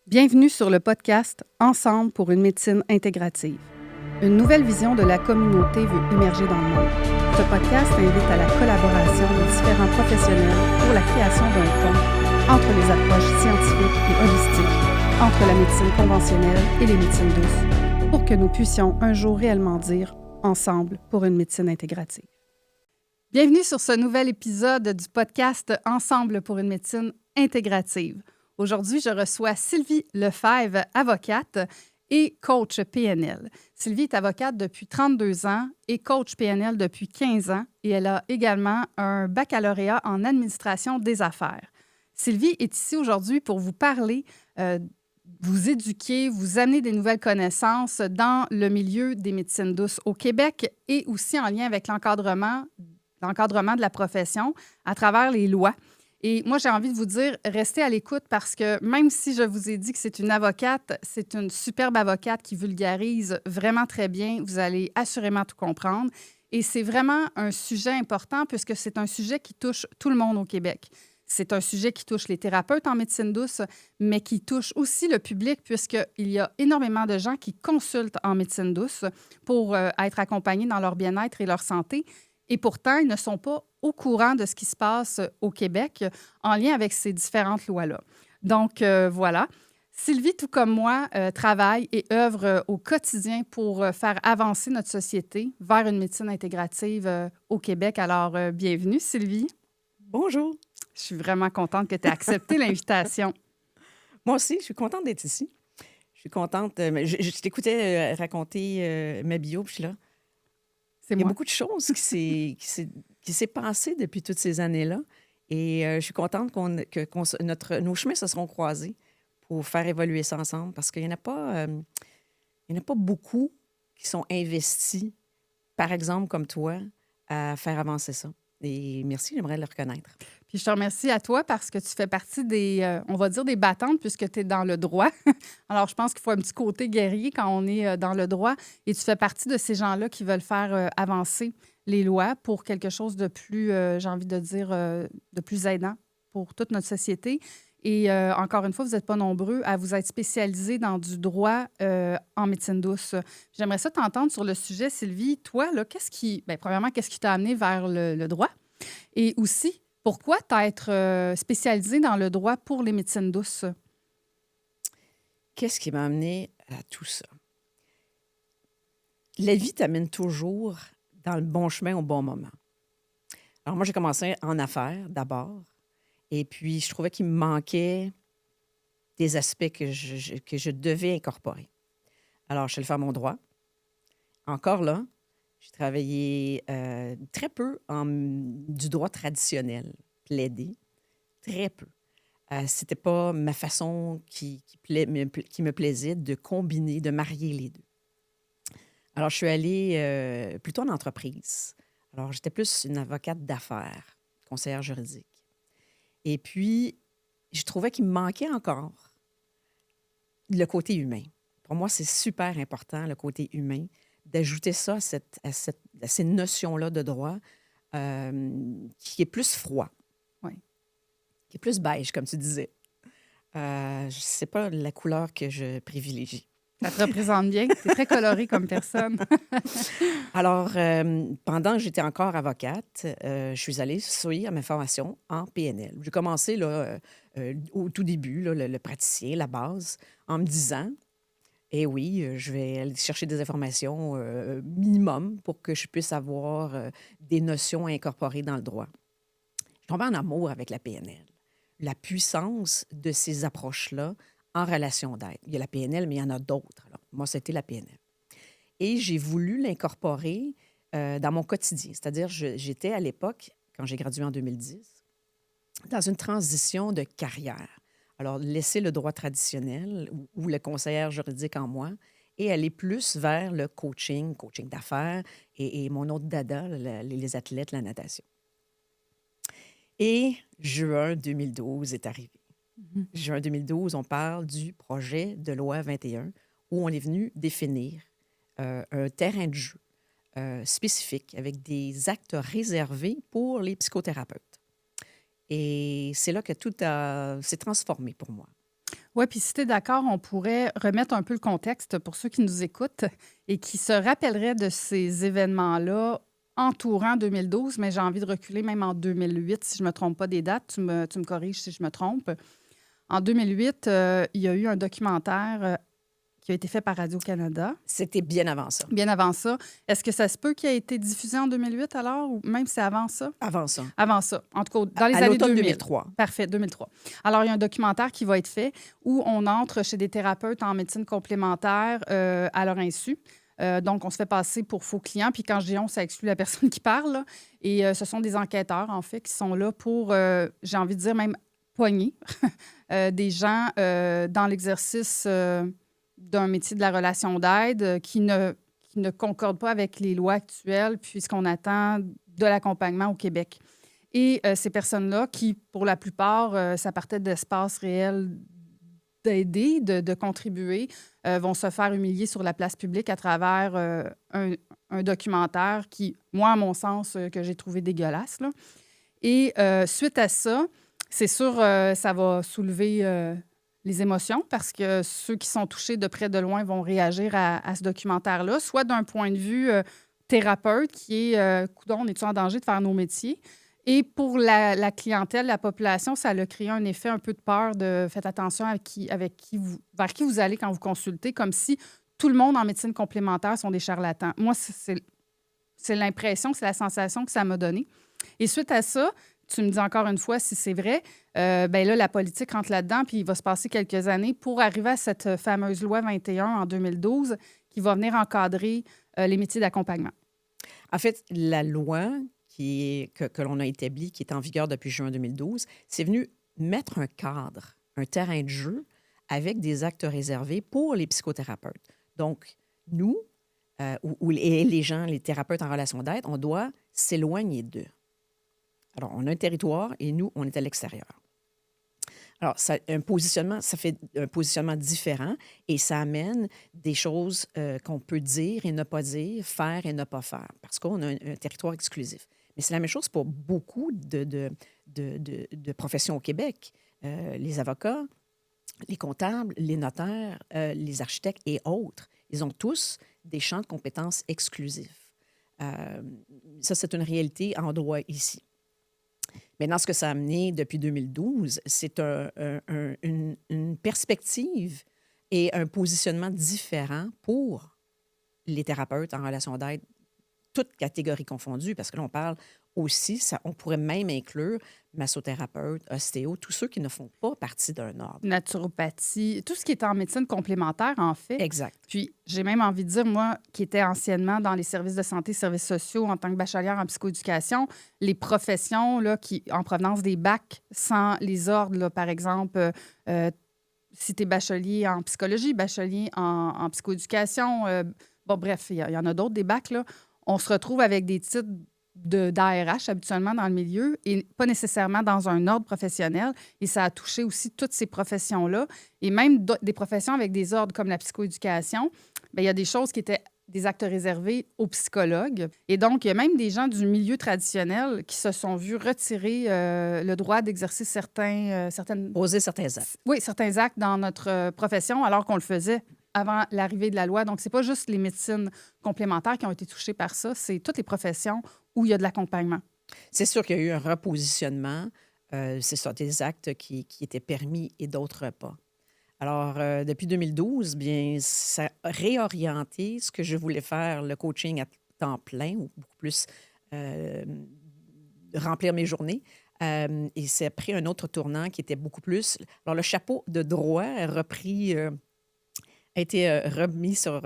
Bienvenue sur le podcast Ensemble pour une médecine intégrative. Une nouvelle vision de la communauté veut émerger dans le monde. Ce podcast invite à la collaboration de différents professionnels pour la création d'un pont entre les approches scientifiques et holistiques, entre la médecine conventionnelle et les médecines douces, pour que nous puissions un jour réellement dire Ensemble pour une médecine intégrative. Bienvenue sur ce nouvel épisode du podcast Ensemble pour une médecine intégrative. Aujourd'hui, je reçois Sylvie Lefebvre, avocate et coach PNL. Sylvie est avocate depuis 32 ans et coach PNL depuis 15 ans et elle a également un baccalauréat en administration des affaires. Sylvie est ici aujourd'hui pour vous parler, vous éduquer, vous amener des nouvelles connaissances dans le milieu des médecines douces au Québec et aussi en lien avec l'encadrement de la profession à travers les lois. Et moi, j'ai envie de vous dire, restez à l'écoute parce que même si je vous ai dit que c'est une avocate, c'est une superbe avocate qui vulgarise vraiment très bien. Vous allez assurément tout comprendre. Et c'est vraiment un sujet important puisque c'est un sujet qui touche tout le monde au Québec. C'est un sujet qui touche les thérapeutes en médecine douce, mais qui touche aussi le public puisqu'il y a énormément de gens qui consultent en médecine douce pour être accompagnés dans leur bien-être et leur santé. Et pourtant, ils ne sont pas au courant de ce qui se passe au Québec en lien avec ces différentes lois-là. Donc, voilà. Sylvie, tout comme moi, travaille et œuvre au quotidien pour faire avancer notre société vers une médecine intégrative au Québec. Alors, bienvenue, Sylvie. Bonjour. Je suis vraiment contente que tu aies accepté l'invitation. Moi aussi, je suis contente d'être ici. Je suis contente. Je t'écoutais raconter ma bio, puis je suis là. Il y a beaucoup de choses qui s'est passé depuis toutes ces années-là. Et je suis contente que nos chemins se seront croisés pour faire évoluer ça ensemble parce qu'il n'y en a pas beaucoup qui sont investis, par exemple, comme toi, à faire avancer ça. Et merci, j'aimerais le reconnaître. Puis je te remercie à toi parce que tu fais partie des, on va dire, des battantes puisque tu es dans le droit. Alors, je pense qu'il faut un petit côté guerrier quand on est dans le droit. Et tu fais partie de ces gens-là qui veulent faire avancer les lois pour quelque chose de plus, j'ai envie de dire, de plus aidant pour toute notre société. Et encore une fois, vous n'êtes pas nombreux à vous être spécialisés dans du droit en médecine douce. J'aimerais ça t'entendre sur le sujet, Sylvie. Toi, là, premièrement, qu'est-ce qui t'a amené vers le droit? Et aussi, pourquoi t'être spécialisée dans le droit pour les médecines douces? Qu'est-ce qui m'a amené à tout ça? La vie t'amène toujours dans le bon chemin au bon moment. Alors moi, j'ai commencé en affaires d'abord. Et puis, je trouvais qu'il me manquait des aspects que je devais incorporer. Alors, je suis allée faire mon droit. Encore là, j'ai travaillé très peu du droit traditionnel, plaidé, très peu. C'était pas ma façon qui me plaisait de combiner, de marier les deux. Alors, je suis allée plutôt en entreprise. Alors, j'étais plus une avocate d'affaires, conseillère juridique. Et puis, je trouvais qu'il me manquait encore le côté humain. Pour moi, c'est super important, le côté humain, d'ajouter ça à ces notions-là de droit qui est plus froid, qui est plus beige, comme tu disais. C'est pas la couleur que je privilégie. Ça te représente bien. Tu es très colorée comme personne. Alors, pendant que j'étais encore avocate, je suis allée suivre ma formation en PNL. J'ai commencé là, au tout début, là, le praticien, la base, en me disant, eh oui, je vais aller chercher des informations minimum pour que je puisse avoir des notions à incorporer dans le droit. Je tombais en amour avec la PNL. La puissance de ces approches-là en relation d'aide. Il y a la PNL, mais il y en a d'autres. Alors, moi, c'était la PNL. Et j'ai voulu l'incorporer dans mon quotidien. C'est-à-dire, j'étais à l'époque, quand j'ai gradué en 2010, dans une transition de carrière. Alors, laisser le droit traditionnel ou le conseillère juridique en moi et aller plus vers le coaching d'affaires et mon autre dada, les athlètes, la natation. Et juin 2012 est arrivé. Juin 2012, on parle du projet de loi 21 où on est venu définir un terrain de jeu spécifique avec des actes réservés pour les psychothérapeutes. Et c'est là que tout s'est transformé pour moi. Oui, puis si tu es d'accord, on pourrait remettre un peu le contexte pour ceux qui nous écoutent et qui se rappelleraient de ces événements-là entourant 2012, mais j'ai envie de reculer même en 2008, si je ne me trompe pas des dates. Tu me corriges si je me trompe. En 2008, il y a eu un documentaire qui a été fait par Radio-Canada. C'était bien avant ça. Bien avant ça. Est-ce que ça se peut qu'il ait été diffusé en 2008 alors, ou même si c'est avant ça? Avant ça. Avant ça. En tout cas, dans les À années l'automne 2000. 2003. Parfait, 2003. Alors, il y a un documentaire qui va être fait où on entre chez des thérapeutes en médecine complémentaire à leur insu. Donc, on se fait passer pour faux clients. Puis quand je dis on, ça exclut la personne qui parle, là. Et ce sont des enquêteurs, en fait, qui sont là pour, j'ai envie de dire, même poigner des gens dans l'exercice d'un métier de la relation d'aide qui ne concorde pas avec les lois actuelles puis ce qu'on attend de l'accompagnement au Québec. Et ces personnes-là, qui, pour la plupart, ça partait d'espaces réels d'aider, de contribuer, vont se faire humilier sur la place publique à travers un documentaire qui, moi, à mon sens, que j'ai trouvé dégueulasse, là. Et suite à ça, c'est sûr, ça va soulever les émotions parce que ceux qui sont touchés de près de loin vont réagir à ce documentaire-là, soit d'un point de vue thérapeute qui est coudonc, on est-tu en danger de faire nos métiers? Et pour la clientèle, la population, ça a créé un effet un peu de peur de faites attention vers qui vous allez quand vous consultez, comme si tout le monde en médecine complémentaire sont des charlatans. Moi, c'est l'impression, c'est la sensation que ça m'a donnée. Et suite à ça, tu me dis encore une fois si c'est vrai, bien là, la politique rentre là-dedans, puis il va se passer quelques années pour arriver à cette fameuse loi 21 en 2012 qui va venir encadrer les métiers d'accompagnement. En fait, la loi que l'on a établie, qui est en vigueur depuis juin 2012, c'est venu mettre un cadre, un terrain de jeu avec des actes réservés pour les psychothérapeutes. Donc, nous, et les gens, les thérapeutes en relation d'aide, on doit s'éloigner d'eux. Alors, on a un territoire et nous, on est à l'extérieur. Alors, ça fait un positionnement différent et ça amène des choses qu'on peut dire et ne pas dire, faire et ne pas faire, parce qu'on a un territoire exclusif. Mais c'est la même chose pour beaucoup de professions au Québec. Les avocats, les comptables, les notaires, les architectes et autres, ils ont tous des champs de compétences exclusifs. Ça, c'est une réalité en droit ici. Maintenant, ce que ça a amené depuis 2012, c'est une perspective et un positionnement différent pour les thérapeutes en relation d'aide, toutes catégories confondues, parce que là, on parle aussi, on pourrait même inclure massothérapeutes, ostéo, tous ceux qui ne font pas partie d'un ordre. Naturopathie, tout ce qui est en médecine complémentaire, en fait. Exact. Puis, j'ai même envie de dire, moi, qui étais anciennement dans les services de santé, services sociaux, en tant que bachelière en psychoéducation, les professions là, qui, en provenance des bacs, sans les ordres, là, par exemple, si tu es bachelier en psychologie, bachelier en psychoéducation, bon, bref, il y en a d'autres, des bacs, là. On se retrouve avec des titres d'ARH habituellement dans le milieu et pas nécessairement dans un ordre professionnel. Et ça a touché aussi toutes ces professions-là. Et même des professions avec des ordres comme la psychoéducation, bien, il y a des choses qui étaient des actes réservés aux psychologues. Et donc, il y a même des gens du milieu traditionnel qui se sont vus retirer le droit d'exercer certaines... Poser certains actes. Oui, certains actes dans notre profession alors qu'on le faisait avant l'arrivée de la loi. Donc, c'est pas juste les médecines complémentaires qui ont été touchées par ça, c'est toutes les professions où il y a de l'accompagnement. C'est sûr qu'il y a eu un repositionnement. C'est ça, des actes qui étaient permis et d'autres pas. Alors, depuis 2012, bien, ça a réorienté ce que je voulais faire, le coaching à temps plein, ou beaucoup plus remplir mes journées. Et ça a pris un autre tournant qui était beaucoup plus... Alors, le chapeau de droit a été remis sur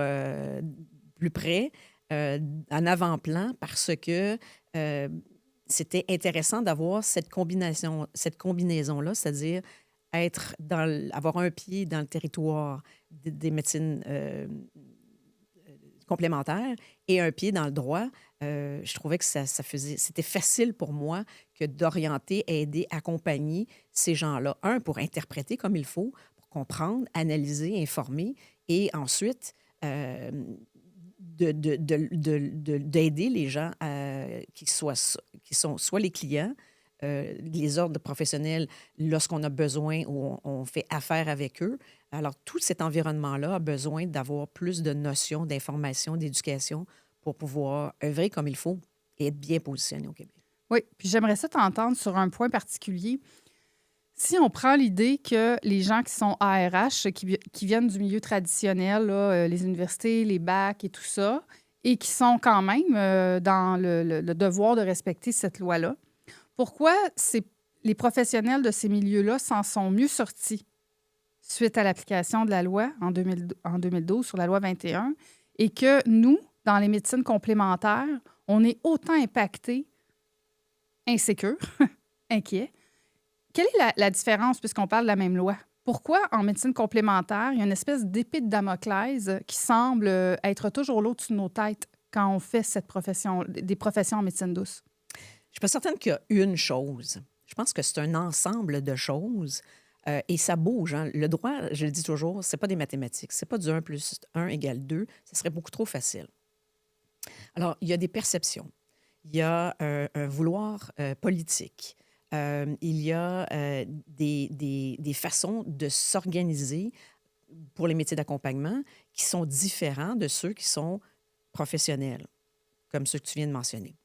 plus près, en avant-plan, parce que c'était intéressant d'avoir cette combinaison-là, c'est-à-dire avoir un pied dans le territoire des médecines complémentaires et un pied dans le droit. Je trouvais que c'était facile pour moi que d'orienter, aider, accompagner ces gens-là. Un, pour interpréter comme il faut, pour comprendre, analyser, informer, et ensuite d'aider les gens qui sont soit les clients les ordres professionnels lorsqu'on a besoin ou on fait affaire avec eux. Alors, tout cet environnement-là a besoin d'avoir plus de notions, d'informations, d'éducation pour pouvoir œuvrer comme il faut et être bien positionné au Québec. Oui, puis j'aimerais ça t'entendre sur un point particulier. Si on prend l'idée que les gens qui sont ARH, qui viennent du milieu traditionnel, là, les universités, les bacs et tout ça, et qui sont quand même dans le devoir de respecter cette loi-là, pourquoi les professionnels de ces milieux-là s'en sont mieux sortis suite à l'application de la loi en 2012 sur la loi 21 et que nous, dans les médecines complémentaires, on est autant impactés, insécures, inquiets? Quelle est la différence puisqu'on parle de la même loi? Pourquoi en médecine complémentaire, il y a une espèce d'épée de Damoclès qui semble être toujours là au-dessus de nos têtes quand on fait des professions en médecine douce? Je suis pas certaine qu'il y a une chose. Je pense que c'est un ensemble de choses et ça bouge. Hein. Le droit, je le dis toujours, c'est pas des mathématiques. C'est pas du 1 plus 1 égale 2. Ce serait beaucoup trop facile. Alors, il y a des perceptions. Il y a un vouloir politique. Il y a des façons de s'organiser pour les métiers d'accompagnement qui sont différents de ceux qui sont professionnels, comme ceux que tu viens de mentionner.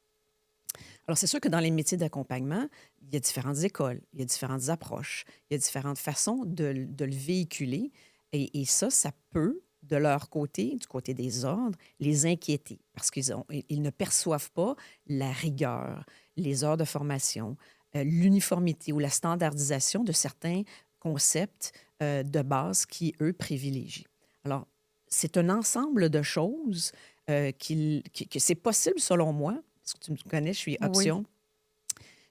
Alors, c'est sûr que dans les métiers d'accompagnement, il y a différentes écoles, il y a différentes approches, il y a différentes façons de le véhiculer. Et ça peut, de leur côté, du côté des ordres, les inquiéter parce qu'ils ne perçoivent pas la rigueur, les heures de formation, l'uniformité ou la standardisation de certains concepts de base qui, eux, privilégient. Alors, c'est un ensemble de choses que c'est possible, selon moi, parce que tu me connais, je suis option,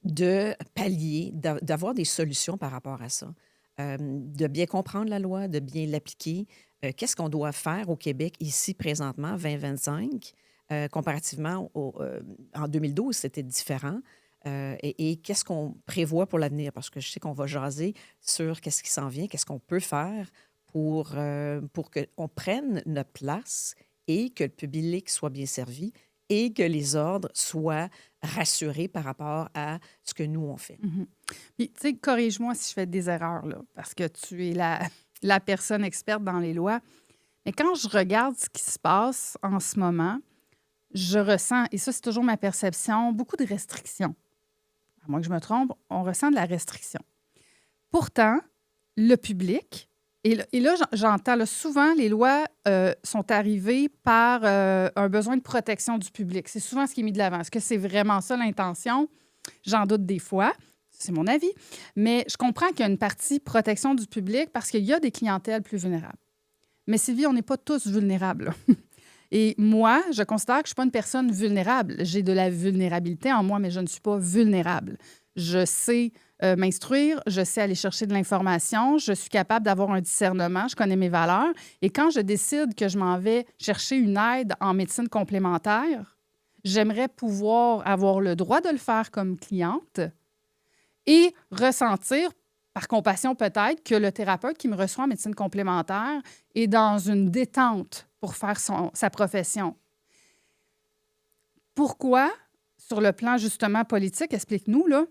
de pallier, d'avoir des solutions par rapport à ça, de bien comprendre la loi, de bien l'appliquer. Qu'est-ce qu'on doit faire au Québec ici, présentement, 2025, comparativement en 2012, c'était différent. Et qu'est-ce qu'on prévoit pour l'avenir? Parce que je sais qu'on va jaser sur qu'est-ce qui s'en vient, qu'est-ce qu'on peut faire pour qu'on prenne notre place et que le public soit bien servi et que les ordres soient rassurés par rapport à ce que nous, on fait. Mm-hmm. Puis, tu sais, corrige-moi si je fais des erreurs, là, parce que tu es la personne experte dans les lois. Mais quand je regarde ce qui se passe en ce moment, je ressens, et ça, c'est toujours ma perception, beaucoup de restrictions. À moins que je me trompe, on ressent de la restriction. Pourtant, le public, et là j'entends là, souvent, les lois sont arrivées par un besoin de protection du public. C'est souvent ce qui est mis de l'avant. Est-ce que c'est vraiment ça l'intention? J'en doute des fois. C'est mon avis. Mais je comprends qu'il y a une partie protection du public parce qu'il y a des clientèles plus vulnérables. Mais Sylvie, on n'est pas tous vulnérables. Et moi, je considère que je ne suis pas une personne vulnérable. J'ai de la vulnérabilité en moi, mais je ne suis pas vulnérable. Je sais m'instruire, je sais aller chercher de l'information, je suis capable d'avoir un discernement, je connais mes valeurs. Et quand je décide que je m'en vais chercher une aide en médecine complémentaire, j'aimerais pouvoir avoir le droit de le faire comme cliente et ressentir, par compassion peut-être, que le thérapeute qui me reçoit en médecine complémentaire est dans une détente pour faire sa profession. Pourquoi, sur le plan justement politique, explique-nous, là,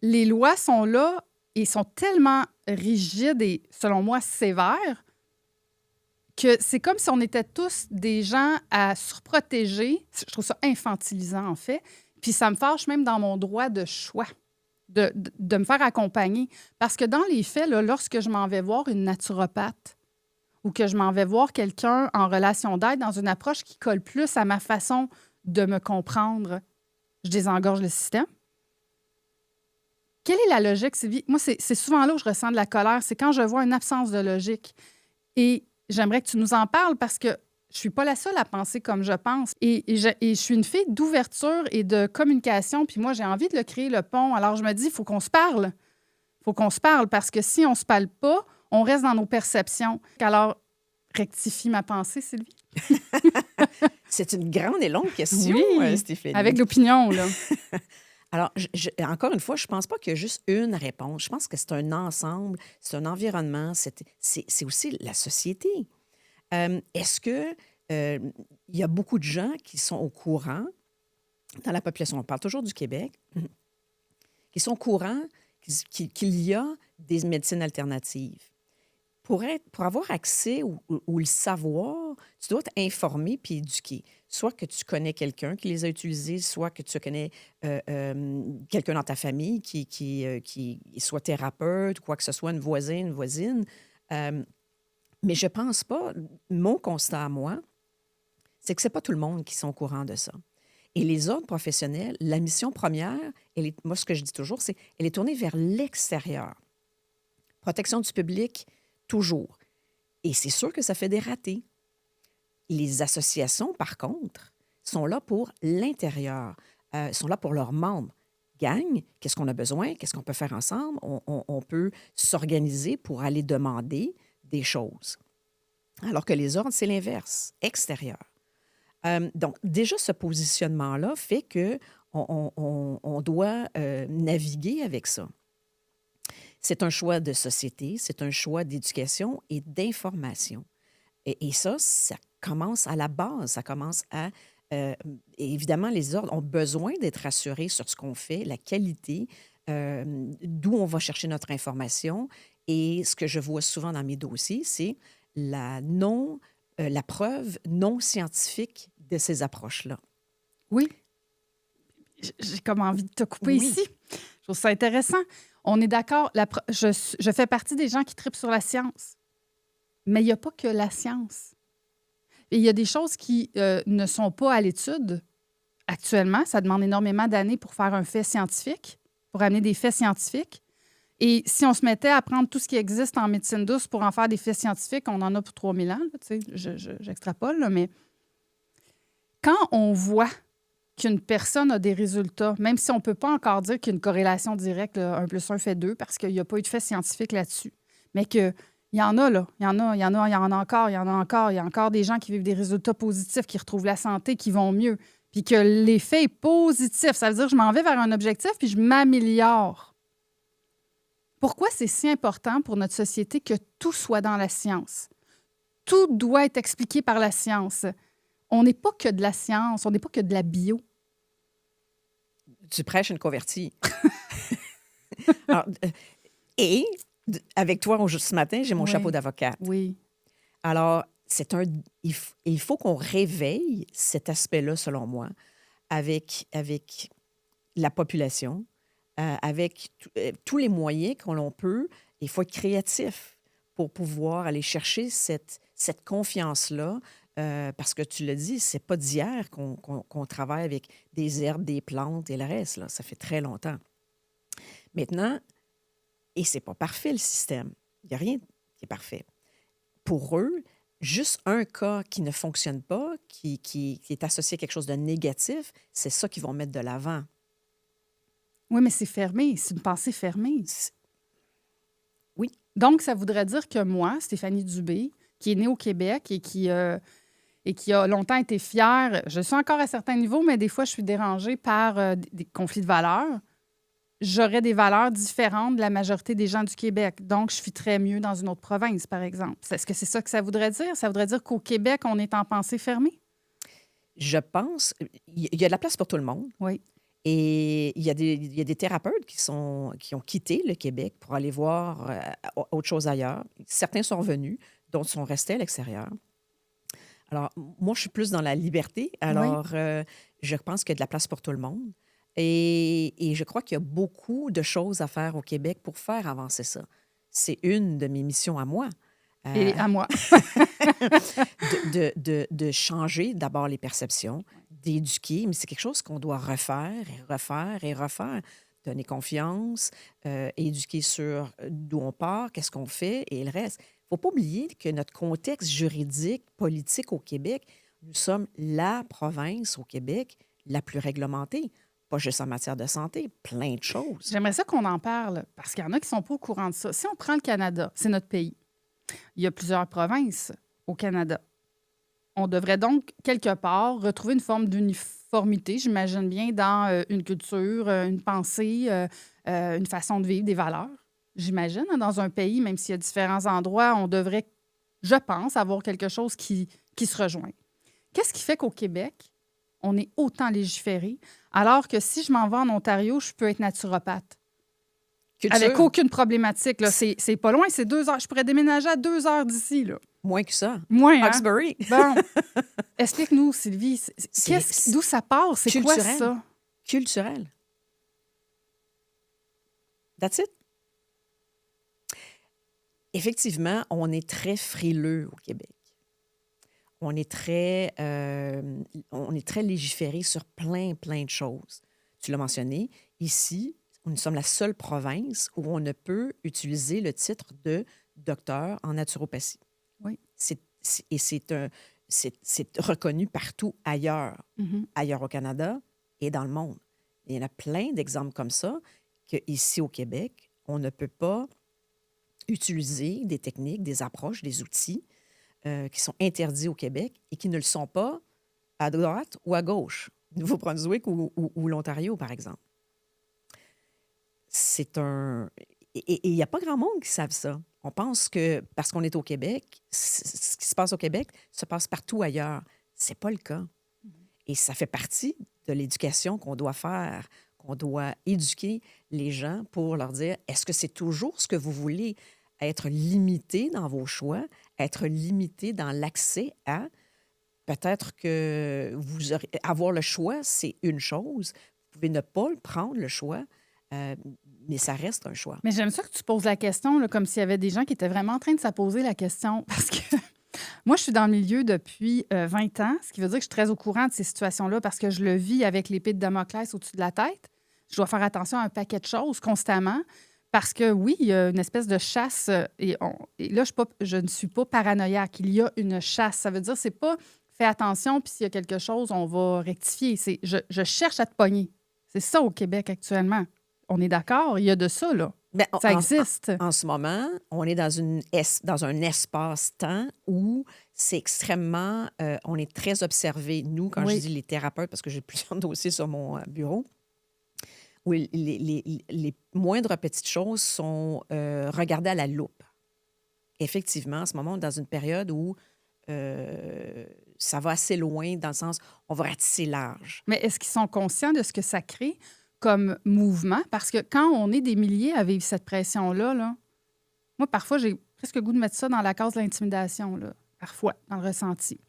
les lois sont là et sont tellement rigides et, selon moi, sévères que c'est comme si on était tous des gens à surprotéger. Je trouve ça infantilisant, en fait. Puis ça me fâche même dans mon droit de choix de me faire accompagner. Parce que dans les faits, là, lorsque je m'en vais voir une naturopathe ou que je m'en vais voir quelqu'un en relation d'aide dans une approche qui colle plus à ma façon de me comprendre, je désengorge le système. Quelle est la logique, Sylvie? Moi, c'est souvent là où je ressens de la colère. C'est quand je vois une absence de logique. Et j'aimerais que tu nous en parles parce que je ne suis pas la seule à penser comme je pense. Et je suis une fille d'ouverture et de communication. Puis moi, j'ai envie de le créer, le pont. Alors, je me dis, il faut qu'on se parle. Il faut qu'on se parle parce que si on ne se parle pas, on reste dans nos perceptions. Alors, rectifie ma pensée, Sylvie. C'est une grande et longue question, oui, Stéphanie. Avec l'opinion, là. Alors, encore une fois, je ne pense pas qu'il y a juste une réponse. Je pense que c'est un ensemble, c'est un environnement, c'est aussi la société. Est-ce que il y a beaucoup de gens qui sont au courant dans la population? On parle toujours du Québec. qui sont au courant qu'il y a des médecines alternatives. Pour avoir accès ou le savoir, tu dois être informé puis éduqué. Soit que tu connais quelqu'un qui les a utilisés, soit que tu connais quelqu'un dans ta famille qui soit thérapeute, quoi que ce soit, une voisine. Mais je pense pas, mon constat à moi, c'est que c'est pas tout le monde qui sont au courant de ça. Et les ordres professionnels, la mission première, moi, ce que je dis toujours, c'est qu'elle est tournée vers l'extérieur. Protection du public, toujours. Et c'est sûr que ça fait des ratés. Les associations, par contre, sont là pour l'intérieur, sont là pour leurs membres. Gang, qu'est-ce qu'on a besoin? Qu'est-ce qu'on peut faire ensemble? On peut s'organiser pour aller demander des choses. Alors que les ordres, c'est l'inverse, extérieur. Donc, déjà, ce positionnement-là fait qu'on doit naviguer avec ça. C'est un choix de société, c'est un choix d'éducation et d'information. Et ça commence à la base, ça commence à... évidemment, les ordres ont besoin d'être rassurés sur ce qu'on fait, la qualité, d'où on va chercher notre information. Et ce que je vois souvent dans mes dossiers, c'est la preuve non scientifique de ces approches-là. Oui. J'ai comme envie de te couper ici. Je trouve ça intéressant. On est d'accord. Je fais partie des gens qui tripent sur la science. Mais il n'y a pas que la science. Et il y a des choses qui ne sont pas à l'étude actuellement. Ça demande énormément d'années pour faire un fait scientifique, pour amener des faits scientifiques. Et si on se mettait à prendre tout ce qui existe en médecine douce pour en faire des faits scientifiques, on en a pour 3000 ans. Là, j'extrapole, là, mais quand on voit qu'une personne a des résultats, même si on ne peut pas encore dire qu'il y a une corrélation directe, là, 1 + 1 fait 2, parce qu'il n'y a pas eu de fait scientifique là-dessus, mais qu'il y en a, là. Il y en a encore. Il y a encore des gens qui vivent des résultats positifs, qui retrouvent la santé, qui vont mieux, puis que l'effet est positif. Ça veut dire que je m'en vais vers un objectif, puis je m'améliore. Pourquoi c'est si important pour notre société que tout soit dans la science? Tout doit être expliqué par la science. On n'est pas que de la science, on n'est pas que de la bio. Tu prêches une convertie. Alors, et avec toi, ce matin, j'ai mon chapeau d'avocate. Oui. Alors, il faut qu'on réveille cet aspect-là, selon moi, avec la population, avec tous les moyens que l'on peut. Il faut être créatif pour pouvoir aller chercher cette confiance-là. Parce que tu l'as dit, c'est pas d'hier qu'on travaille avec des herbes, des plantes et le reste. Là. Ça fait très longtemps. Maintenant, et c'est pas parfait, le système. Il n'y a rien qui est parfait. Pour eux, juste un cas qui ne fonctionne pas, qui est associé à quelque chose de négatif, c'est ça qu'ils vont mettre de l'avant. Oui, mais c'est fermé. C'est une pensée fermée. Oui. Donc, ça voudrait dire que moi, Stéphanie Dubé, qui est née au Québec et qui a longtemps été fière, je suis encore à certains niveaux, mais des fois, je suis dérangée par des conflits de valeurs. J'aurais des valeurs différentes de la majorité des gens du Québec. Donc, je filtrerais mieux dans une autre province, par exemple. Est-ce que c'est ça que ça voudrait dire? Ça voudrait dire qu'au Québec, on est en pensée fermée? Je pense... Il y a de la place pour tout le monde. Oui. Et il y a des thérapeutes qui ont quitté le Québec pour aller voir autre chose ailleurs. Certains sont revenus, d'autres sont restés à l'extérieur. Alors, moi, je suis plus dans la liberté. Alors, je pense qu'il y a de la place pour tout le monde. Et je crois qu'il y a beaucoup de choses à faire au Québec pour faire avancer ça. C'est une de mes missions à moi. Et à moi. de changer d'abord les perceptions, d'éduquer, mais c'est quelque chose qu'on doit refaire et refaire et refaire. Donner confiance, éduquer sur d'où on part, qu'est-ce qu'on fait et le reste. Il ne faut pas oublier que notre contexte juridique, politique au Québec, nous sommes la province au Québec la plus réglementée. Pas juste en matière de santé, plein de choses. J'aimerais ça qu'on en parle, parce qu'il y en a qui ne sont pas au courant de ça. Si on prend le Canada, c'est notre pays. Il y a plusieurs provinces au Canada. On devrait donc, quelque part, retrouver une forme d'uniformité, j'imagine bien, dans une culture, une pensée, une façon de vivre, des valeurs. J'imagine, dans un pays, même s'il y a différents endroits, on devrait, je pense, avoir quelque chose qui se rejoint. Qu'est-ce qui fait qu'au Québec, on est autant légiféré, alors que si je m'en vais en Ontario, je peux être naturopathe. avec aucune problématique. Là. C'est pas loin, c'est 2 heures. Je pourrais déménager à 2 heures d'ici. Là. Moins que ça. Moins, hein? Hawkesbury. Bon. Explique-nous, Sylvie. D'où ça part? C'est quoi culturel. ça? Culturel. That's it. Effectivement, on est très frileux au Québec. On est très légiféré sur plein de choses. Tu l'as mentionné, ici, nous sommes la seule province où on ne peut utiliser le titre de docteur en naturopathie. Oui. C'est reconnu partout ailleurs, ailleurs au Canada et dans le monde. Il y en a plein d'exemples comme ça qu'ici au Québec, on ne peut pas utiliser des techniques, des approches, des outils qui sont interdits au Québec et qui ne le sont pas à droite ou à gauche, Nouveau-Brunswick ou l'Ontario, par exemple. Et il n'y a pas grand monde qui savent ça. On pense que parce qu'on est au Québec, ce qui se passe au Québec se passe partout ailleurs. C'est pas le cas. Et ça fait partie de l'éducation qu'on doit faire, qu'on doit éduquer les gens pour leur dire, est-ce que c'est toujours ce que vous voulez? Être limité dans vos choix, être limité dans l'accès à. Peut-être que avoir le choix, c'est une chose. Vous pouvez ne pas le prendre, le choix, mais ça reste un choix. Mais j'aime ça que tu poses la question, là, comme s'il y avait des gens qui étaient vraiment en train de se poser la question. Parce que moi, je suis dans le milieu depuis 20 ans, ce qui veut dire que je suis très au courant de ces situations-là parce que je le vis avec l'épée de Damoclès au-dessus de la tête. Je dois faire attention à un paquet de choses constamment. Parce que oui, il y a une espèce de chasse, et là, je ne suis pas paranoïaque. Il y a une chasse. Ça veut dire, c'est pas fais attention, puis s'il y a quelque chose, on va rectifier. C'est je cherche à te pogner. C'est ça au Québec actuellement. On est d'accord? Il y a de ça, là. Bien, ça existe. En ce moment, on est dans un espace-temps où c'est extrêmement... on est très observé. Nous, quand je dis les thérapeutes, parce que j'ai plusieurs dossiers sur mon bureau, où les moindres petites choses sont regardées à la loupe. Effectivement, en ce moment, on est dans une période où ça va assez loin, dans le sens, on va ratisser large. Mais est-ce qu'ils sont conscients de ce que ça crée comme mouvement? Parce que quand on est des milliers à vivre cette pression-là, là, moi, parfois, j'ai presque le goût de mettre ça dans la case de l'intimidation, là, parfois, dans le ressenti.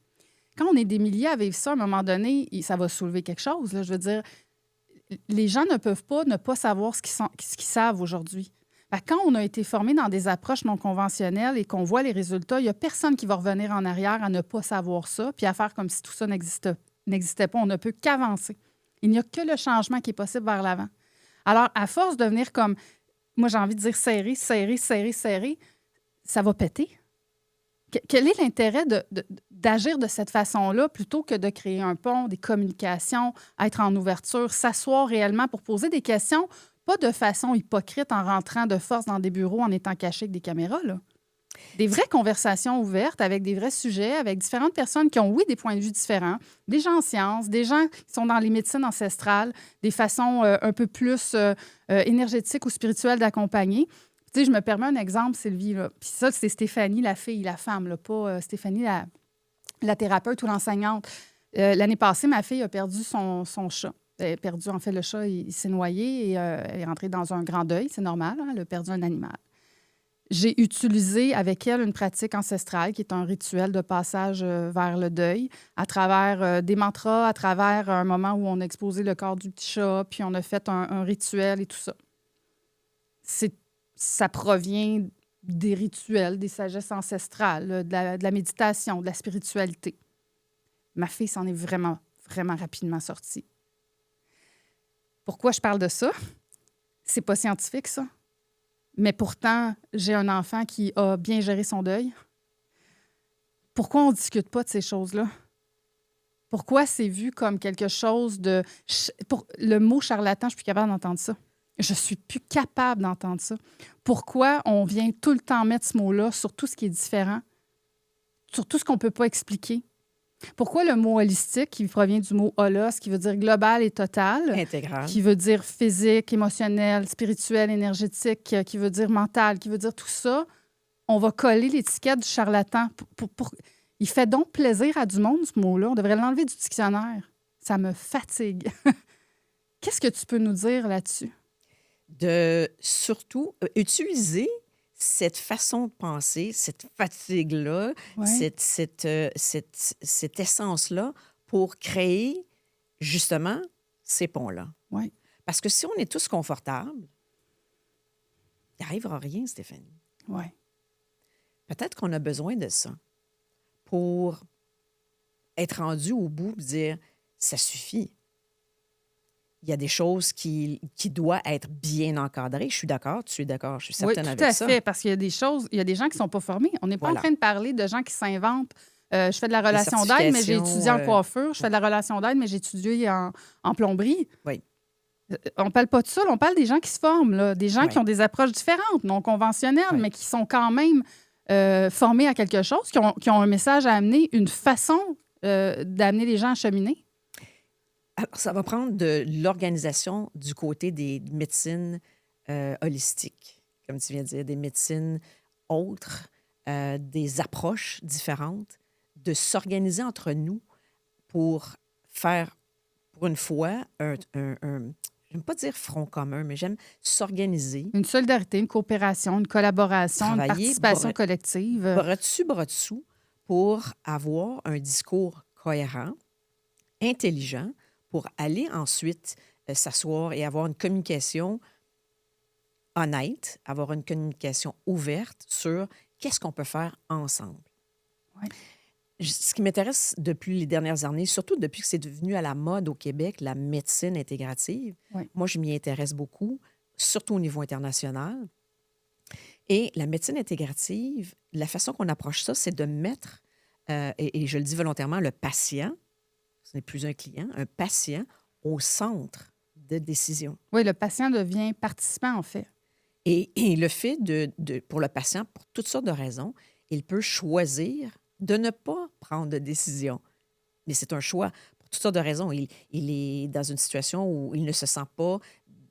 Quand on est des milliers à vivre ça, à un moment donné, ça va soulever quelque chose. Là, je veux dire, les gens ne peuvent pas ne pas savoir ce qu'ils savent aujourd'hui. Quand on a été formé dans des approches non conventionnelles et qu'on voit les résultats, il n'y a personne qui va revenir en arrière à ne pas savoir ça puis à faire comme si tout ça n'existait pas. On ne peut qu'avancer. Il n'y a que le changement qui est possible vers l'avant. Alors, à force de venir comme, moi j'ai envie de dire serré, ça va péter. Quel est l'intérêt d'agir de cette façon-là plutôt que de créer un pont, des communications, être en ouverture, s'asseoir réellement pour poser des questions, pas de façon hypocrite en rentrant de force dans des bureaux en étant caché avec des caméras, là. Des vraies conversations ouvertes avec des vrais sujets, avec différentes personnes qui ont, oui, des points de vue différents, des gens en sciences, des gens qui sont dans les médecines ancestrales, des façons un peu plus énergétiques ou spirituelles d'accompagner. Tu sais, je me permets un exemple, Sylvie. Là. Puis ça, c'est Stéphanie, la fille, la femme, là, pas Stéphanie, la thérapeute ou l'enseignante. L'année passée, ma fille a perdu son chat. Elle a perdu, en fait, le chat, il s'est noyé et elle est rentrée dans un grand deuil. C'est normal, hein? Elle a perdu un animal. J'ai utilisé avec elle une pratique ancestrale qui est un rituel de passage vers le deuil à travers des mantras, à travers un moment où on a exposé le corps du petit chat, puis on a fait un rituel et tout ça. Ça provient des rituels, des sagesses ancestrales, de la méditation, de la spiritualité. Ma fille s'en est vraiment, vraiment rapidement sortie. Pourquoi je parle de ça? C'est pas scientifique, ça. Mais pourtant, j'ai un enfant qui a bien géré son deuil. Pourquoi on ne discute pas de ces choses-là? Pourquoi c'est vu comme quelque chose de... Le mot charlatan, je suis plus capable d'entendre ça. Je suis plus capable d'entendre ça. Pourquoi on vient tout le temps mettre ce mot-là sur tout ce qui est différent, sur tout ce qu'on ne peut pas expliquer? Pourquoi le mot holistique, qui provient du mot holos, qui veut dire global et total, intégral, qui veut dire physique, émotionnel, spirituel, énergétique, qui veut dire mental, qui veut dire tout ça, on va coller l'étiquette du charlatan. Il fait donc plaisir à du monde, ce mot-là. On devrait l'enlever du dictionnaire. Ça me fatigue. Qu'est-ce que tu peux nous dire là-dessus? de surtout utiliser cette façon de penser, cette fatigue-là, Oui, cette essence-là pour créer justement ces ponts-là. oui, Parce que si on est tous confortables, il n'arrivera rien, Stéphanie. oui. Peut-être qu'on a besoin de ça pour être rendu au bout et dire ça suffit. Il y a des choses qui doivent être bien encadrées. Je suis d'accord, tu es d'accord, je suis Oui, certaine tout avec à ça. fait, parce qu'il y a des choses, il y a des gens qui ne sont pas formés. On n'est pas en Voilà. train de parler de gens qui s'inventent. Je fais de la Les relation d'aide, mais j'ai certifications, étudié en coiffure. Je fais de la relation d'aide, mais j'ai étudié en plomberie. oui, On ne parle pas de ça, là, on parle des gens qui se forment, là, des gens qui oui, ont des approches différentes, non conventionnelles, oui. mais qui sont quand même formés à quelque chose, qui ont un message à amener, une façon d'amener les gens à cheminer. Alors, ça va prendre de l'organisation du côté des médecines holistiques, comme tu viens de dire, des médecines autres, des approches différentes, de s'organiser entre nous pour faire, pour une fois, j'aime pas dire front commun, mais j'aime s'organiser, Une solidarité, une coopération, une collaboration, une travailler participation collective. bras dessus pour avoir un discours cohérent, intelligent, pour aller ensuite s'asseoir et avoir une communication honnête, avoir une communication ouverte sur qu'est-ce qu'on peut faire ensemble. Ouais. Ce qui m'intéresse depuis les dernières années, surtout depuis que c'est devenu à la mode au Québec, la médecine intégrative, Ouais. moi, je m'y intéresse beaucoup, surtout au niveau international. Et la médecine intégrative, la façon qu'on approche ça, c'est de mettre, et je le dis volontairement, le patient, ce n'est plus un client, un patient au centre de décision. Oui, le patient devient participant, en fait. Et le fait pour le patient, pour toutes sortes de raisons, il peut choisir de ne pas prendre de décision. Mais c'est un choix pour toutes sortes de raisons. Il est dans une situation où il ne se sent pas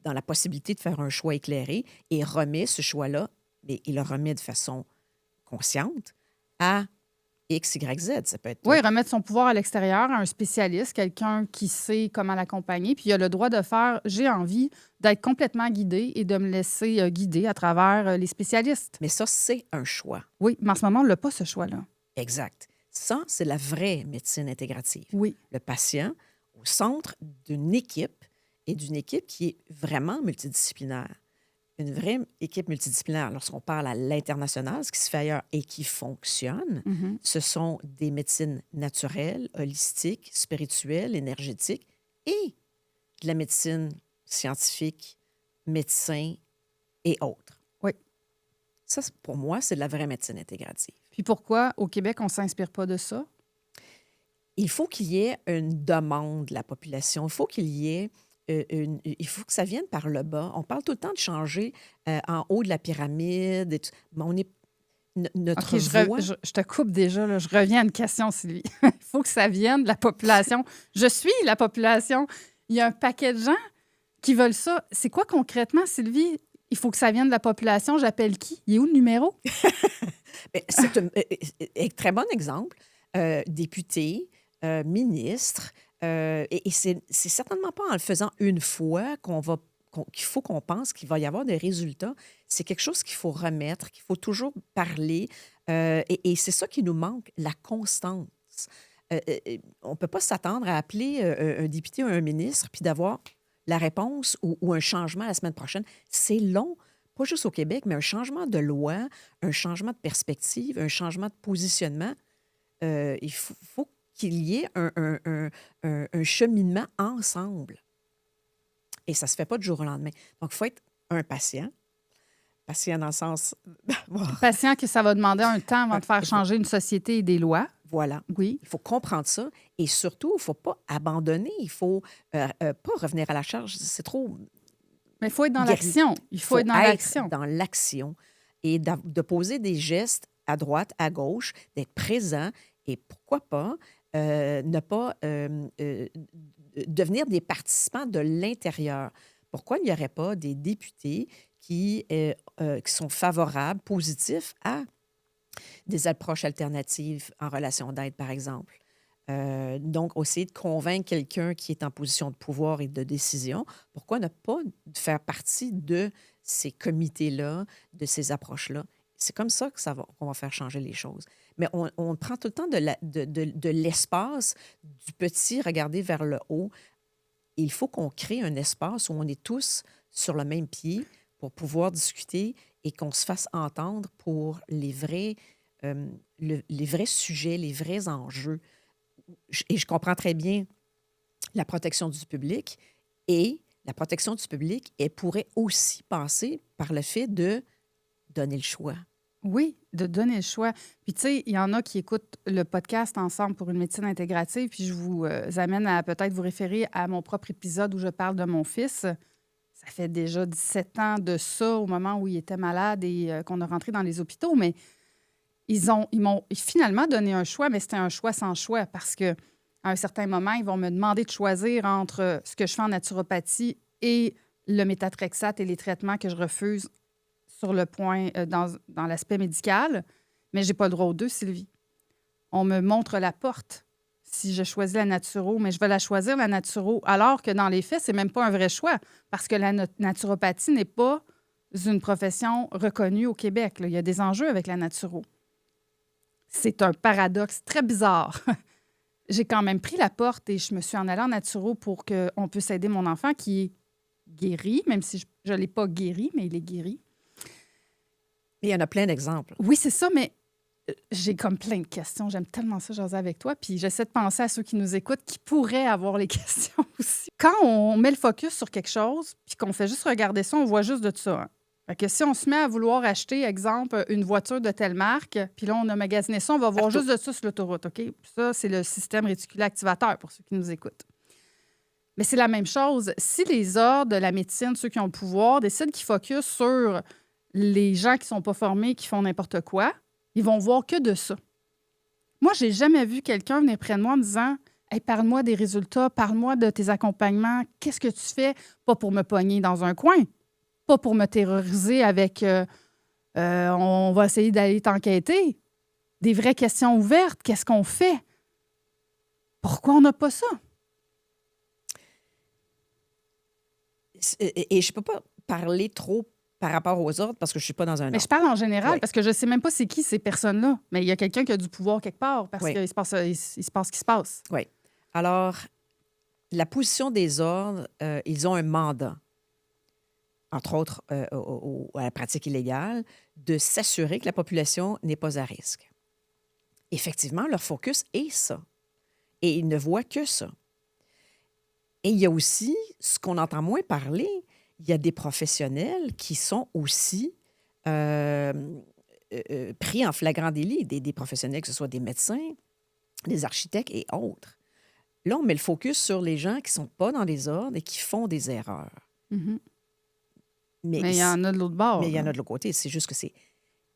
dans la possibilité de faire un choix éclairé et remet ce choix-là, mais il le remet de façon consciente à X, Y, Z. Ça peut être... Oui, remettre son pouvoir à l'extérieur à un spécialiste, quelqu'un qui sait comment l'accompagner, puis il a le droit de faire j'ai envie d'être complètement guidé et de me laisser guider à travers les spécialistes. Mais ça, c'est un choix. Oui, mais en ce moment, on n'a pas ce choix-là. Exact. Ça, c'est la vraie médecine intégrative. Oui. Le patient au centre d'une équipe et d'une équipe qui est vraiment multidisciplinaire. Une vraie équipe multidisciplinaire, lorsqu'on parle à l'international, ce qui se fait ailleurs et qui fonctionne, Mhm. ce sont des médecines naturelles, holistiques, spirituelles, énergétiques et de la médecine scientifique, médecin et autres. Oui. Ça, pour moi, c'est de la vraie médecine intégrative. Puis pourquoi, au Québec, on ne s'inspire pas de ça? Il faut qu'il y ait une demande de la population. Il faut qu'il y ait il faut que ça vienne par le bas. On parle tout le temps de changer en haut de la pyramide. Mais on est notre OK, voix. je te coupe déjà. Là. Je reviens à une question, Sylvie. Il faut que ça vienne de la population. Je suis la population. Il y a un paquet de gens qui veulent ça. C'est quoi concrètement, Sylvie? Il faut que ça vienne de la population. J'appelle qui? Il est où le numéro? Ben, c'est un très bon exemple. Député, ministre. Et c'est certainement pas en le faisant une fois qu'il faut qu'on pense qu'il va y avoir des résultats. C'est quelque chose qu'il faut remettre, qu'il faut toujours parler. Et c'est ça qui nous manque, la constance. On ne peut pas s'attendre à appeler un député ou un ministre puis d'avoir la réponse ou un changement la semaine prochaine. C'est long, pas juste au Québec, mais un changement de loi, un changement de perspective, un changement de positionnement. Il faut qu'il y ait un cheminement ensemble. Et ça ne se fait pas du jour au lendemain. Donc, il faut être un patient. Patient dans le sens... Patient que ça va demander un temps avant de faire changer une société et des lois. Voilà. Oui. Il faut comprendre ça. Et surtout, il ne faut pas abandonner. Il ne faut pas revenir à la charge. C'est trop... Mais il faut être dans l'action. Il faut être dans l'action. Dans l'action et de poser des gestes à droite, à gauche, d'être présent et pourquoi pas ne pas devenir des participants de l'intérieur. Pourquoi il n'y aurait pas des députés qui sont favorables, positifs à des approches alternatives en relation d'aide, par exemple? Donc, essayer de convaincre quelqu'un qui est en position de pouvoir et de décision, pourquoi ne pas faire partie de ces comités-là, de ces approches-là? C'est comme ça que qu'on va faire changer les choses. Mais on prend tout le temps de l'espace, du petit, regarder vers le haut. Il faut qu'on crée un espace où on est tous sur le même pied pour pouvoir discuter et qu'on se fasse entendre pour les vrais sujets, les vrais enjeux. Et je comprends très bien la protection du public. Et la protection du public, elle pourrait aussi passer par le fait de donner le choix. Oui, de donner le choix. Puis, tu sais, il y en a qui écoutent le podcast Ensemble pour une médecine intégrative, puis je vous amène à peut-être vous référer à mon propre épisode où je parle de mon fils. Ça fait déjà 17 ans de ça, au moment où il était malade et qu'on a rentré dans les hôpitaux, mais ils m'ont finalement donné un choix, mais c'était un choix sans choix parce que à un certain moment, ils vont me demander de choisir entre ce que je fais en naturopathie et le méthotrexate et les traitements que je refuse sur le point dans l'aspect médical, mais j'ai pas le droit aux deux, Sylvie. On me montre la porte si je choisis la naturo, mais je vais la choisir, la naturo, alors que dans les faits, c'est même pas un vrai choix parce que la naturopathie n'est pas une profession reconnue au Québec. Là. Il y a des enjeux avec la naturo. C'est un paradoxe très bizarre. J'ai quand même pris la porte et je me suis en allée en naturo pour qu'on puisse aider mon enfant qui est guéri, même si je ne l'ai pas guéri, mais il est guéri. Il y en a plein d'exemples. Oui, c'est ça, mais j'ai comme plein de questions. J'aime tellement ça, jaser avec toi. Puis j'essaie de penser à ceux qui nous écoutent qui pourraient avoir les questions aussi. Quand on met le focus sur quelque chose puis qu'on fait juste regarder ça, on voit juste de ça. Hein. Fait que si on se met à vouloir acheter, exemple, une voiture de telle marque, puis là, on a magasiné ça, on va voir juste de ça sur l'autoroute, OK? Puis ça, c'est le système réticulé activateur pour ceux qui nous écoutent. Mais c'est la même chose. Si les ordres de la médecine, ceux qui ont le pouvoir, décident qu'ils focusent sur les gens qui ne sont pas formés, qui font n'importe quoi, ils vont voir que de ça. Moi, j'ai jamais vu quelqu'un venir près de moi en me disant « Hey, parle-moi des résultats, parle-moi de tes accompagnements, qu'est-ce que tu fais? » Pas pour me pogner dans un coin, pas pour me terroriser avec on va essayer d'aller t'enquêter. Des vraies questions ouvertes, qu'est-ce qu'on fait? Pourquoi on n'a pas ça? Et je ne peux pas parler trop par rapport aux autres parce que je ne suis pas dans un ordre. Mais je parle en général parce que je ne sais même pas c'est qui ces personnes-là. Mais il y a quelqu'un qui a du pouvoir quelque part parce qu'il se passe ce qui se passe. Oui. Alors, la position des ordres, ils ont un mandat, entre autres à la pratique illégale, de s'assurer que la population n'est pas à risque. Effectivement, leur focus est ça. Et ils ne voient que ça. Et il y a aussi, ce qu'on entend moins parler, il y a des professionnels qui sont aussi pris en flagrant délit, des professionnels, que ce soit des médecins, des architectes et autres. Là, on met le focus sur les gens qui ne sont pas dans les ordres et qui font des erreurs. Mm-hmm. Mais il y en a de l'autre bord. Mais il y en a de l'autre côté. C'est juste que c'est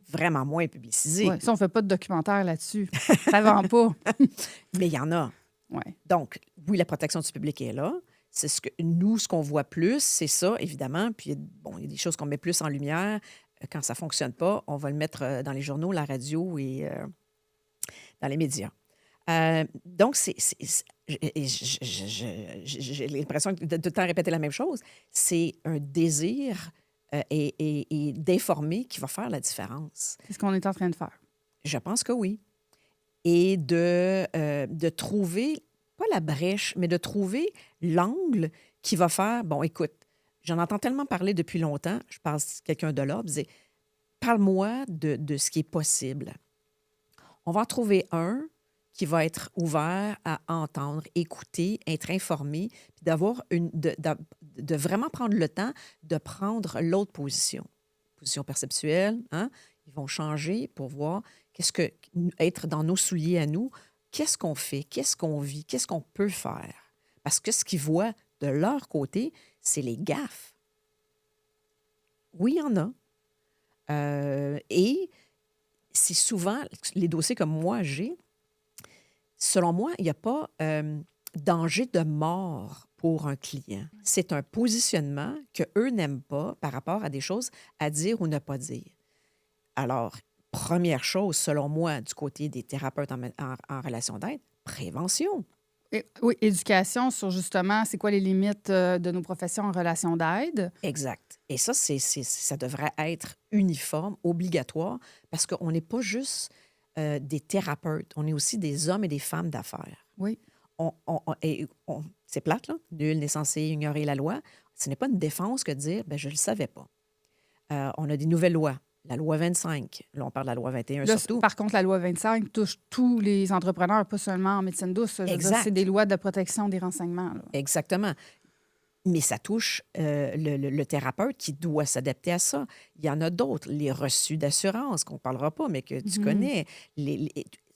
vraiment moins publicisé. Ouais, ça, on ne fait pas de documentaire là-dessus. Ça ne vend pas. Mais il y en a. Ouais. Donc, oui, la protection du public est là. C'est ce qu'on voit plus, c'est ça, évidemment. Puis, bon, il y a des choses qu'on met plus en lumière. Quand ça ne fonctionne pas, on va le mettre dans les journaux, la radio et dans les médias. Donc, j'ai l'impression de tout le temps répéter la même chose. C'est un désir et d'informer qui va faire la différence. C'est ce qu'on est en train de faire. Je pense que oui. Et de trouver, pas la brèche, mais de trouver l'angle qui va faire, bon, écoute, j'en entends tellement parler depuis longtemps, je parle à quelqu'un de l'ordre, je dis, parle-moi de ce qui est possible. On va en trouver un qui va être ouvert à entendre, écouter, être informé, puis de vraiment prendre le temps de prendre l'autre position. Position perceptuelle, hein? Ils vont changer pour voir être dans nos souliers à nous, qu'est-ce qu'on fait, qu'est-ce qu'on vit, qu'est-ce qu'on peut faire. Parce que ce qu'ils voient de leur côté, c'est les gaffes. Oui, il y en a. Et c'est souvent, les dossiers comme moi j'ai, selon moi, il n'y a pas danger de mort pour un client. C'est un positionnement qu'eux n'aiment pas par rapport à des choses à dire ou ne pas dire. Alors, première chose, selon moi, du côté des thérapeutes en relation d'aide, prévention. Oui, éducation sur justement, c'est quoi les limites de nos professions en relation d'aide. Exact. Et ça, ça devrait être uniforme, obligatoire, parce qu'on n'est pas juste des thérapeutes, on est aussi des hommes et des femmes d'affaires. Oui. C'est plate, là. Nul n'est censé ignorer la loi. Ce n'est pas une défense que de dire, ben je ne le savais pas. On a des nouvelles lois. La loi 25. Là, on parle de la loi 21 Là, surtout. par contre, la loi 25 touche tous les entrepreneurs, pas seulement en médecine douce. Je veux dire, Exact. c'est des lois de protection des renseignements. Là. Exactement. Mais ça touche le thérapeute qui doit s'adapter à ça. Il y en a d'autres. Les reçus d'assurance, qu'on ne parlera pas, mais que tu connais.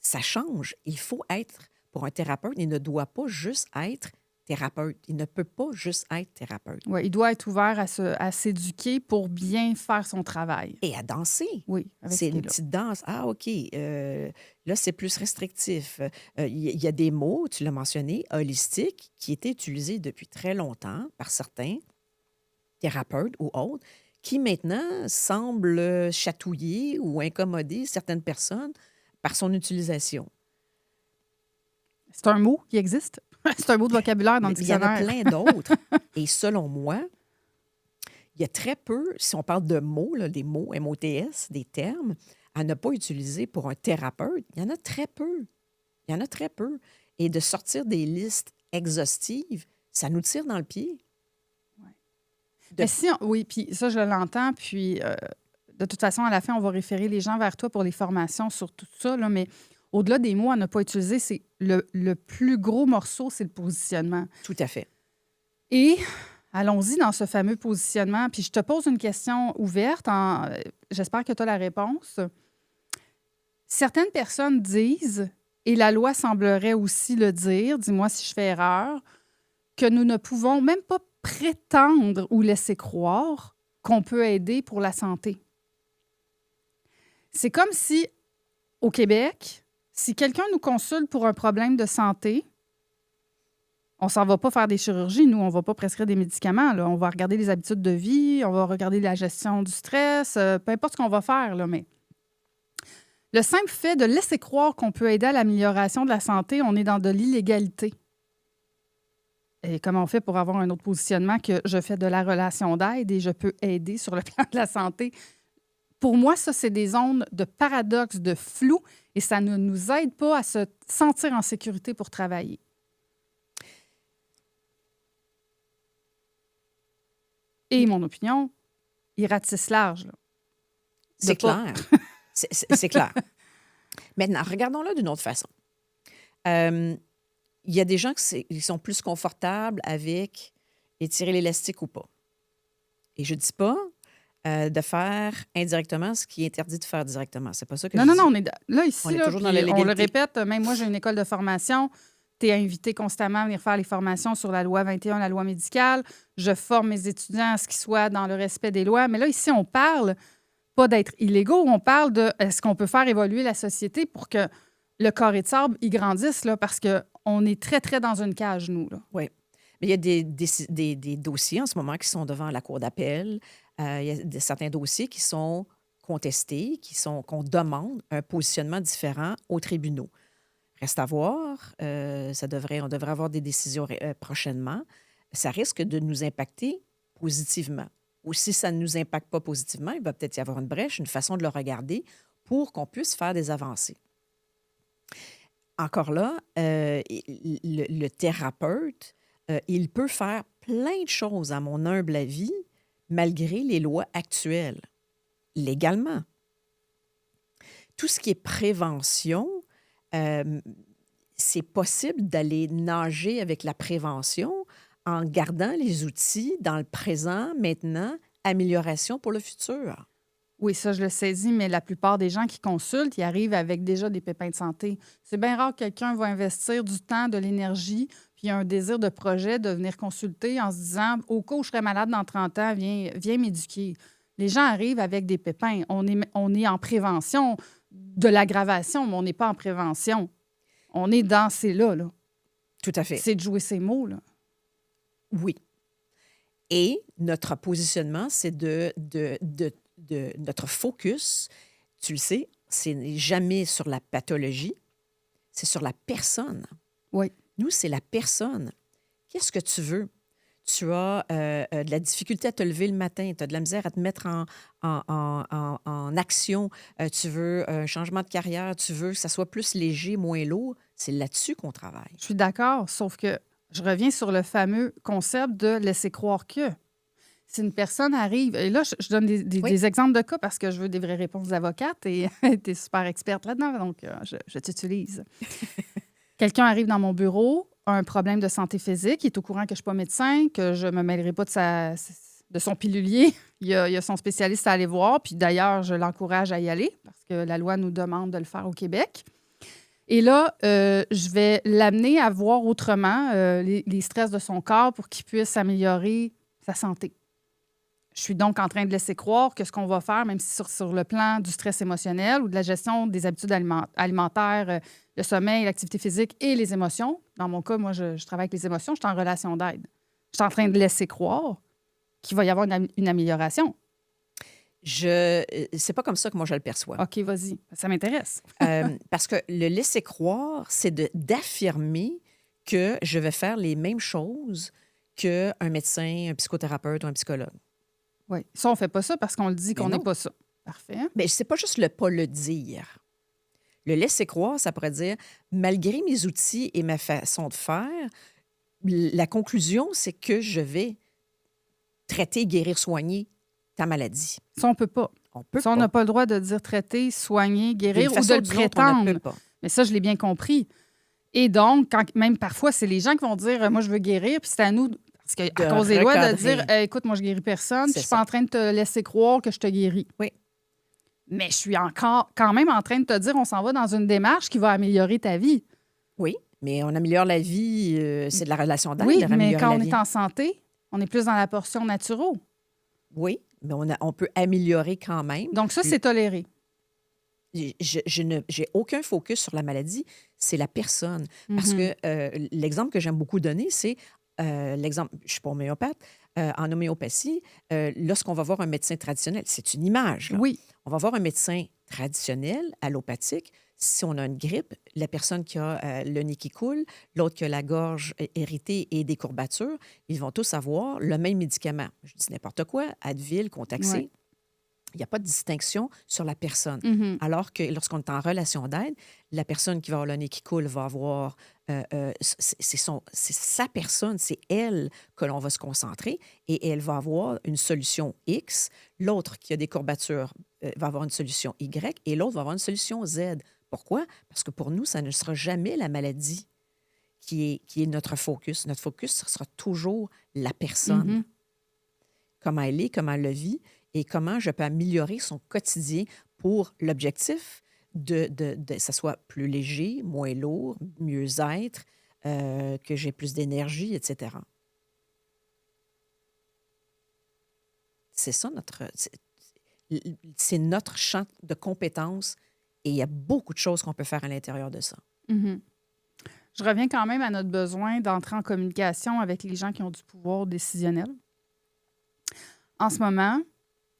Ça change. Il faut être, pour un thérapeute, il ne doit pas juste être thérapeute. Il ne peut pas juste être thérapeute. Oui, il doit être ouvert à s'éduquer pour bien faire son travail. Et à danser. Oui, avec C'est ce qui est une là. petite danse. Ah, OK. Là, c'est plus restrictif. Il y a des mots, tu l'as mentionné, holistiques, qui étaient utilisés depuis très longtemps par certains thérapeutes ou autres, qui maintenant semblent chatouiller ou incommoder certaines personnes par son utilisation. C'est un mot qui existe. C'est un mot de vocabulaire dans le Mais il y en a dictionnaire. plein d'autres. Et selon moi, il y a très peu, si on parle de mots, là, des mots, MOTS, des termes, à ne pas utiliser pour un thérapeute, il y en a très peu. Il y en a très peu. Et de sortir des listes exhaustives, ça nous tire dans le pied. Mais oui, puis ça, je l'entends. Puis, de toute façon, à la fin, on va référer les gens vers toi pour les formations sur tout ça. Là, mais au-delà des mots à ne pas utiliser, c'est le plus gros morceau, c'est le positionnement. Tout à fait. Et allons-y dans ce fameux positionnement. Puis je te pose une question ouverte. J'espère que tu as la réponse. Certaines personnes disent, et la loi semblerait aussi le dire, dis-moi si je fais erreur, que nous ne pouvons même pas prétendre ou laisser croire qu'on peut aider pour la santé. C'est comme si, au Québec, si quelqu'un nous consulte pour un problème de santé, on s'en va pas faire des chirurgies, nous, on va pas prescrire des médicaments. Là. On va regarder les habitudes de vie, on va regarder la gestion du stress, peu importe ce qu'on va faire, là, mais le simple fait de laisser croire qu'on peut aider à l'amélioration de la santé, on est dans de l'illégalité. Et comment on fait pour avoir un autre positionnement que je fais de la relation d'aide et je peux aider sur le plan de la santé? Pour moi, ça, c'est des zones de paradoxe, de flou, et ça ne nous aide pas à se sentir en sécurité pour travailler. Et mon opinion, il ratisse large. Là. C'est clair. C'est clair. Maintenant, regardons-le d'une autre façon. Il y a des gens qui sont plus confortables avec étirer l'élastique ou pas. Et je ne dis pas de faire indirectement ce qui est interdit de faire directement. C'est pas ça que je dis. Non, on est là, ici, on est toujours dans la on légalité. le répète, même moi, j'ai une école de formation. Tu es invité constamment à venir faire les formations sur la loi 21, la loi médicale. Je forme mes étudiants à ce qu'ils soient dans le respect des lois. Mais là, ici, on parle pas d'être illégaux, on parle de est-ce qu'on peut faire évoluer la société pour que le carré de sable y grandisse, là, parce qu'on est très, très dans une cage, nous. Là. Oui. Mais il y a des dossiers en ce moment qui sont devant la Cour d'appel. Il y a certains dossiers qui sont contestés, qu'on demande un positionnement différent aux tribunaux. Reste à voir. On devrait avoir des décisions prochainement. Ça risque de nous impacter positivement. Ou si ça ne nous impacte pas positivement, il va peut-être y avoir une brèche, une façon de le regarder pour qu'on puisse faire des avancées. Encore là, le thérapeute, il peut faire plein de choses, à mon humble avis, malgré les lois actuelles, légalement. Tout ce qui est prévention, c'est possible d'aller nager avec la prévention en gardant les outils dans le présent, maintenant, amélioration pour le futur. Oui, ça, je le saisis, mais la plupart des gens qui consultent, ils arrivent avec déjà des pépins de santé. C'est bien rare que quelqu'un va investir du temps, de l'énergie, puis un désir de projet de venir consulter en se disant « Au cas où je serais malade dans 30 ans, viens m'éduquer ». Les gens arrivent avec des pépins. On est en prévention de l'aggravation, mais on n'est pas en prévention. On est dans ces là. Tout à fait. C'est de jouer ces mots, là. Oui. Et notre positionnement, c'est notre focus, tu le sais, c'est jamais sur la pathologie, c'est sur la personne. Oui. Nous, c'est la personne. Qu'est-ce que tu veux? Tu as de la difficulté à te lever le matin, tu as de la misère à te mettre en action, tu veux un changement de carrière, tu veux que ça soit plus léger, moins lourd. C'est là-dessus qu'on travaille. Je suis d'accord, sauf que je reviens sur le fameux concept de laisser croire que. Si une personne arrive, et là, je donne des exemples de cas parce que je veux des vraies réponses d'avocate et tu es super experte là-dedans, donc je t'utilise. Quelqu'un arrive dans mon bureau, a un problème de santé physique, il est au courant que je ne suis pas médecin, que je ne me mêlerai pas de son pilulier. Il y a son spécialiste à aller voir, puis d'ailleurs, je l'encourage à y aller parce que la loi nous demande de le faire au Québec. Et là, je vais l'amener à voir autrement les stress de son corps pour qu'il puisse améliorer sa santé. Je suis donc en train de laisser croire que ce qu'on va faire, même si sur le plan du stress émotionnel ou de la gestion des habitudes alimentaires, le sommeil, l'activité physique et les émotions, dans mon cas, moi, je travaille avec les émotions, je suis en relation d'aide. Je suis en train de laisser croire qu'il va y avoir une amélioration. C'est pas comme ça que moi je le perçois. OK, vas-y. Ça m'intéresse. Parce que le laisser croire, c'est d'affirmer que je vais faire les mêmes choses qu'un médecin, un psychothérapeute ou un psychologue. Oui. Ça, on ne fait pas ça parce qu'on le dit qu'on n'est pas ça. Parfait. Mais c'est pas juste le pas le dire. Le laisser croire, ça pourrait dire, malgré mes outils et ma façon de faire, la conclusion, c'est que je vais traiter, guérir, soigner ta maladie. Ça, on ne peut pas. On n'a pas le droit de dire traiter, soigner, guérir ou de le prétendre. On ne peut pas. Mais ça, je l'ai bien compris. Et donc, même parfois, c'est les gens qui vont dire « moi, je veux guérir », puis c'est à nous, parce qu'à cause des lois, de dire « écoute, moi, je ne guéris personne, puis je ne suis pas en train de te laisser croire que je te guéris. » Oui. Mais je suis encore quand même en train de te dire on s'en va dans une démarche qui va améliorer ta vie. Oui, mais on améliore la vie, c'est de la relation d'aide. Oui, mais quand on est en santé, on est plus dans la portion naturelle. Oui, mais on peut améliorer quand même. Donc ça, c'est toléré. J'ai aucun focus sur la maladie, c'est la personne. Parce que l'exemple que j'aime beaucoup donner, c'est l'exemple, je ne suis pas homéopathe, en homéopathie, lorsqu'on va voir un médecin traditionnel, c'est une image. Là. Oui. On va voir un médecin traditionnel, allopathique. Si on a une grippe, la personne qui a le nez qui coule, l'autre qui a la gorge irritée et des courbatures, ils vont tous avoir le même médicament. Je dis n'importe quoi, Advil, Contaxé. Ouais. Il n'y a pas de distinction sur la personne. Alors que lorsqu'on est en relation d'aide, la personne qui va avoir le nez qui coule va avoir... c'est sa personne, c'est elle que l'on va se concentrer et elle va avoir une solution X. L'autre qui a des courbatures va avoir une solution Y et l'autre va avoir une solution Z. Pourquoi? Parce que pour nous, ça ne sera jamais la maladie qui est notre focus. Notre focus, ce sera toujours la personne. Comment elle est, comment elle le vit et comment je peux améliorer son quotidien pour l'objectif de ça soit plus léger, moins lourd, mieux être, que j'ai plus d'énergie, etc. C'est ça c'est notre champ de compétences et il y a beaucoup de choses qu'on peut faire à l'intérieur de ça. Je reviens quand même à notre besoin d'entrer en communication avec les gens qui ont du pouvoir décisionnel. En ce moment,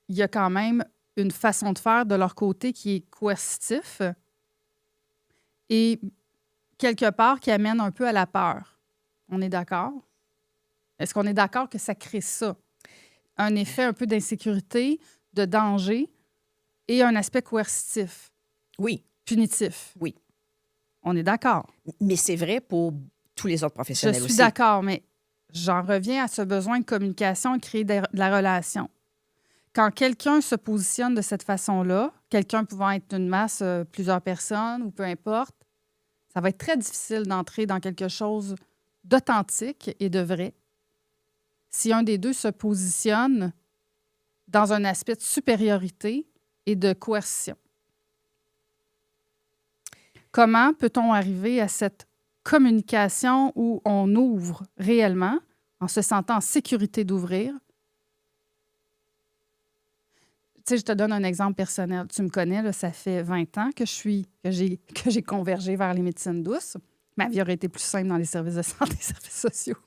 il y a quand même une façon de faire de leur côté qui est coercitif et quelque part qui amène un peu à la peur. On est d'accord? Est-ce qu'on est d'accord que ça crée ça? Un effet un peu d'insécurité, de danger et un aspect coercitif. Oui. Punitif. Oui. On est d'accord. Mais c'est vrai pour tous les autres professionnels aussi. Je suis d'accord, mais j'en reviens à ce besoin de communication et créer de la relation. Quand quelqu'un se positionne de cette façon-là, quelqu'un pouvant être une masse, plusieurs personnes ou peu importe, ça va être très difficile d'entrer dans quelque chose d'authentique et de vrai si un des deux se positionne dans un aspect de supériorité et de coercition. Comment peut-on arriver à cette communication où on ouvre réellement, en se sentant en sécurité d'ouvrir? Tu sais, je te donne un exemple personnel. Tu me connais, là, ça fait 20 ans que j'ai convergé vers les médecines douces. Ma vie aurait été plus simple dans les services de santé et services sociaux.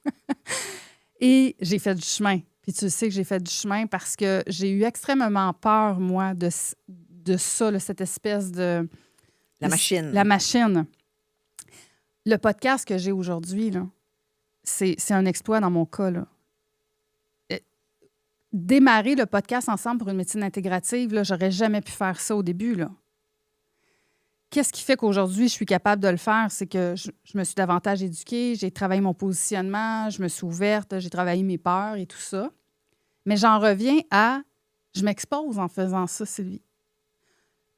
Et j'ai fait du chemin. Puis tu sais que j'ai fait du chemin parce que j'ai eu extrêmement peur, moi, de ça, là, cette espèce de... La machine. La machine. Le podcast que j'ai aujourd'hui, là, c'est un exploit dans mon cas, là. Démarrer le podcast ensemble pour une médecine intégrative, là, j'aurais jamais pu faire ça au début, là. Qu'est-ce qui fait qu'aujourd'hui, je suis capable de le faire? C'est que je me suis davantage éduquée, j'ai travaillé mon positionnement, je me suis ouverte, j'ai travaillé mes peurs et tout ça. Mais j'en reviens à... Je m'expose en faisant ça, Sylvie.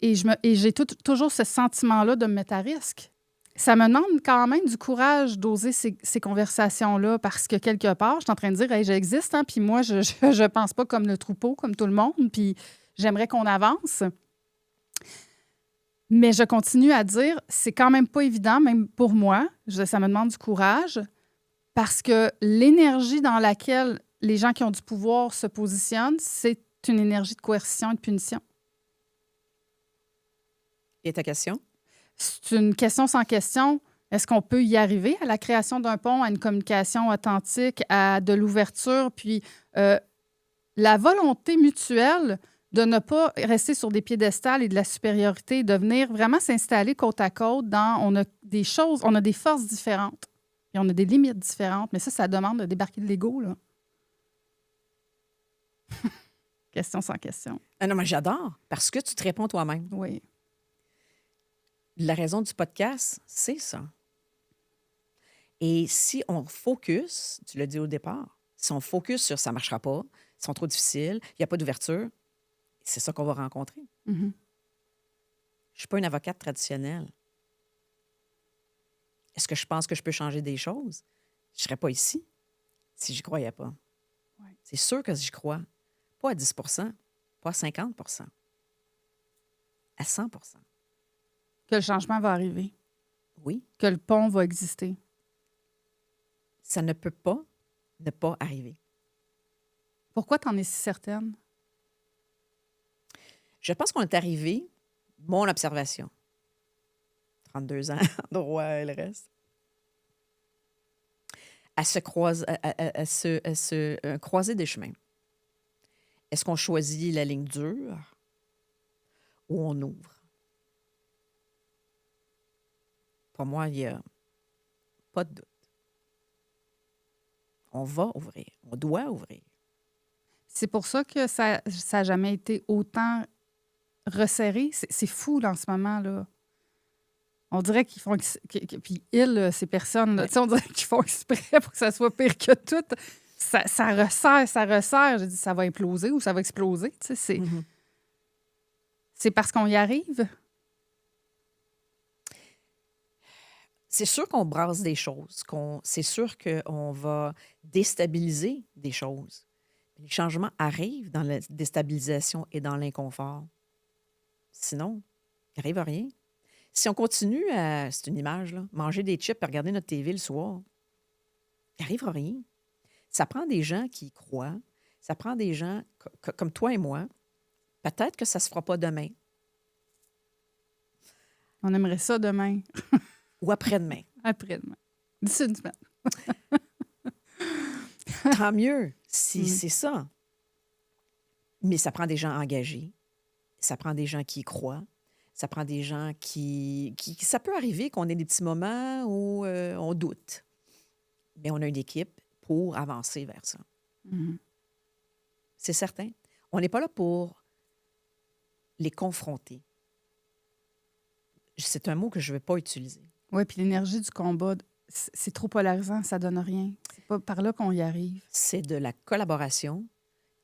Et j'ai toujours ce sentiment-là de me mettre à risque. Ça me demande quand même du courage d'oser ces conversations-là parce que quelque part, je suis en train de dire, hey, j'existe, hein, puis moi, je pense pas comme le troupeau, comme tout le monde, puis j'aimerais qu'on avance. Mais je continue à dire, c'est quand même pas évident, même pour moi. Ça me demande du courage parce que l'énergie dans laquelle les gens qui ont du pouvoir se positionnent, c'est une énergie de coercition et de punition. Et ta question? C'est une question sans question. Est-ce qu'on peut y arriver à la création d'un pont, à une communication authentique, à de l'ouverture, puis la volonté mutuelle de ne pas rester sur des piédestals et de la supériorité, de venir vraiment s'installer côte à côte dans... On a des choses, on a des forces différentes et on a des limites différentes, mais ça demande de débarquer de l'ego, là. Question sans question. Ah non, mais j'adore, parce que tu te réponds toi-même. Oui. La raison du podcast, c'est ça. Et si on focus, tu l'as dit au départ, si on focus sur ça ne marchera pas, ils sont trop difficiles, il n'y a pas d'ouverture, c'est ça qu'on va rencontrer. Mm-hmm. Je ne suis pas une avocate traditionnelle. Est-ce que je pense que je peux changer des choses? Je ne serais pas ici si je n'y croyais pas. Ouais. C'est sûr que j'y crois. Pas à 10 pas à 50 à 100 Que le changement va arriver. Oui. Que le pont va exister. Ça ne peut pas ne pas arriver. Pourquoi tu en es si certaine? Je pense qu'on est arrivé, mon observation, 32 ans, droit et le reste, à se croiser des chemins. Est-ce qu'on choisit la ligne dure ou on ouvre? Pour moi, il n'y a pas de doute. On va ouvrir. On doit ouvrir. C'est pour ça que ça n'a jamais été autant resserré. C'est fou, là, en ce moment, là. On dirait qu'ils font... Puis ils, ces personnes, là, on dirait qu'ils font exprès pour que ça soit pire que tout. Ça resserre. Je dis, ça va imploser ou ça va exploser. C'est parce qu'on y arrive. C'est sûr qu'on brasse des choses. C'est sûr qu'on va déstabiliser des choses. Les changements arrivent dans la déstabilisation et dans l'inconfort. Sinon, il n'arrive à rien. Si on continue à, c'est une image, là, manger des chips et regarder notre TV le soir, il n'arrive à rien. Ça prend des gens qui y croient. Ça prend des gens comme toi et moi. Peut-être que ça ne se fera pas demain. On aimerait ça demain. Ou après-demain. Après-demain. D'ici une semaine. Tant mieux si c'est ça. Mais ça prend des gens engagés. Ça prend des gens qui y croient. Ça prend des gens qui ça peut arriver qu'on ait des petits moments où on doute. Mais on a une équipe pour avancer vers ça. Mm-hmm. C'est certain. On n'est pas là pour les confronter. C'est un mot que je ne vais pas utiliser. Oui, puis l'énergie du combat, c'est trop polarisant, ça donne rien. C'est pas par là qu'on y arrive. C'est de la collaboration,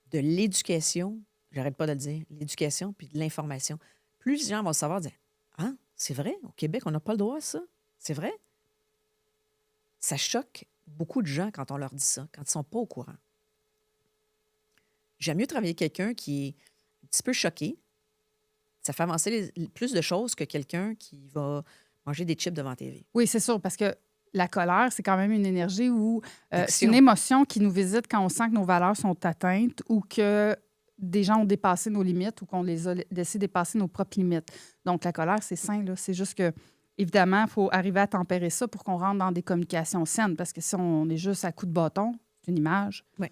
de l'éducation, j'arrête pas de le dire, l'éducation puis de l'information. Plus les gens vont savoir, dire, ah, c'est vrai, au Québec, on n'a pas le droit à ça. C'est vrai. Ça choque beaucoup de gens quand on leur dit ça, quand ils ne sont pas au courant. J'aime mieux travailler avec quelqu'un qui est un petit peu choqué. Ça fait avancer plus de choses que quelqu'un qui va manger des chips devant TV. Oui, c'est sûr, parce que la colère, c'est quand même une énergie où c'est une Action. émotion qui nous visite quand on sent que nos valeurs sont atteintes ou que des gens ont dépassé nos limites ou qu'on les a laissés dépasser nos propres limites. Donc, la colère, c'est sain, là. C'est juste que, évidemment, il faut arriver à tempérer ça pour qu'on rentre dans des communications saines, parce que si on est juste à coup de bâton, c'est une image. Oui.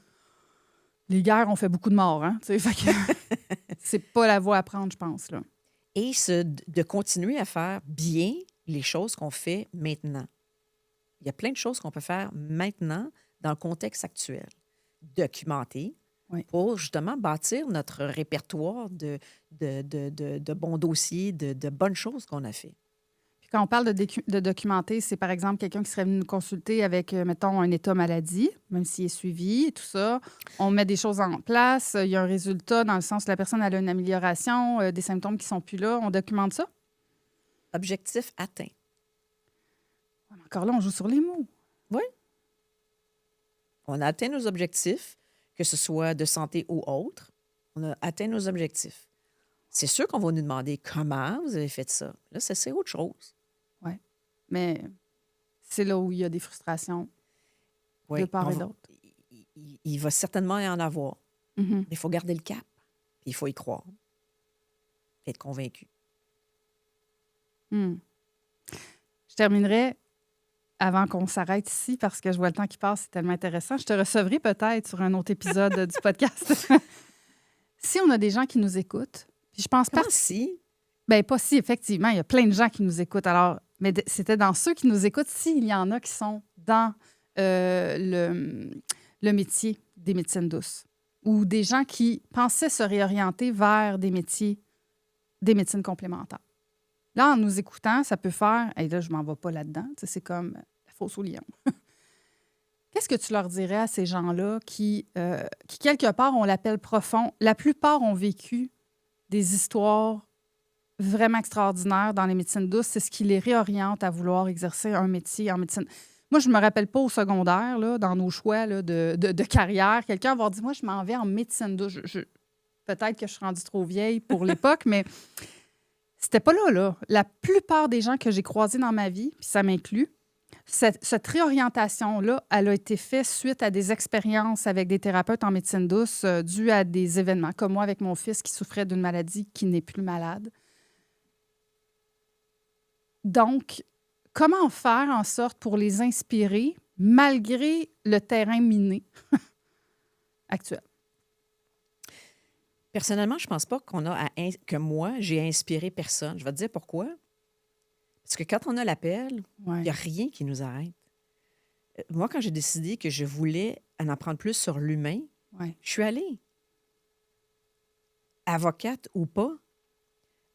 Les guerres ont fait beaucoup de morts, hein? Fait que c'est pas la voie à prendre, je pense, là. Et de continuer à faire bien les choses qu'on fait maintenant. Il y a plein de choses qu'on peut faire maintenant dans le contexte actuel. Documenter pour justement bâtir notre répertoire de bons dossiers, de bonnes choses qu'on a fait. Puis quand on parle de documenter, c'est par exemple quelqu'un qui serait venu nous consulter avec, mettons, un état maladie, même s'il est suivi et tout ça. On met des choses en place, il y a un résultat dans le sens où la personne elle a une amélioration, des symptômes qui ne sont plus là. On documente ça? Objectif atteint. Encore là, on joue sur les mots. Oui. On a atteint nos objectifs, que ce soit de santé ou autre. On a atteint nos objectifs. C'est sûr qu'on va nous demander comment vous avez fait ça. Là, c'est autre chose. Oui. Mais c'est là où il y a des frustrations de part et d'autre. Il va certainement y en avoir. Mm-hmm. Mais il faut garder le cap. Puis il faut y croire. Être convaincu. Je terminerai avant qu'on s'arrête ici, parce que je vois le temps qui passe, c'est tellement intéressant. Je te recevrai peut-être sur un autre épisode du podcast. Si on a des gens qui nous écoutent, puis je pense pas... si? Bien, pas si, effectivement. Il y a plein de gens qui nous écoutent. Alors, mais c'était dans ceux qui nous écoutent, s'il y en a qui sont dans le métier des médecines douces, ou des gens qui pensaient se réorienter vers des métiers, des médecines complémentaires. Là, en nous écoutant, ça peut faire « Hey, là, je m'en vais pas là-dedans. » Tu sais, c'est comme la fosse au lion. Qu'est-ce que tu leur dirais à ces gens-là qui, quelque part, on l'appelle profond? La plupart ont vécu des histoires vraiment extraordinaires dans les médecines douces. C'est ce qui les réoriente à vouloir exercer un métier en médecine. Moi, je ne me rappelle pas au secondaire, là, dans nos choix là, de carrière, quelqu'un va dire « Moi, je m'en vais en médecine douce. » Peut-être que je suis rendue trop vieille pour l'époque, mais... C'était pas là. La plupart des gens que j'ai croisés dans ma vie, puis ça m'inclut, cette réorientation-là, elle a été faite suite à des expériences avec des thérapeutes en médecine douce dues à des événements, comme moi avec mon fils qui souffrait d'une maladie qui n'est plus malade. Donc, comment faire en sorte pour les inspirer malgré le terrain miné actuel? Personnellement, je ne pense pas que moi, j'ai inspiré personne. Je vais te dire pourquoi. Parce que quand on a l'appel, il n'y a rien qui nous arrête. Moi, quand j'ai décidé que je voulais en apprendre plus sur l'humain, je suis allée. Avocate ou pas,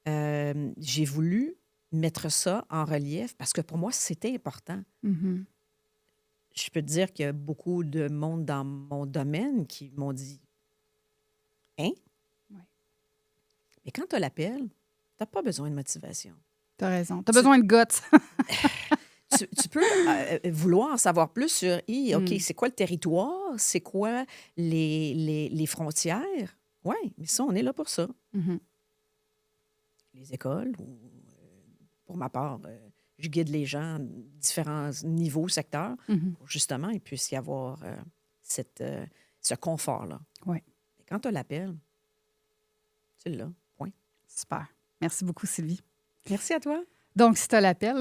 j'ai voulu mettre ça en relief parce que pour moi, c'était important. Mm-hmm. Je peux te dire qu'il y a beaucoup de monde dans mon domaine qui m'ont dit « Hein? » Mais quand tu as l'appel, tu n'as pas besoin de motivation. Tu as raison. Tu as besoin de guts. tu peux vouloir en savoir plus sur OK, c'est quoi le territoire? C'est quoi les frontières? Oui, mais ça, on est là pour ça. Mm-hmm. Les écoles, pour ma part, je guide les gens à différents niveaux, secteurs, pour justement, il puisse y avoir ce confort-là. Oui. Mais quand tu as l'appel, tu l'as. Point. Super. Merci beaucoup, Sylvie. Merci à toi. Donc, si tu as l'appel,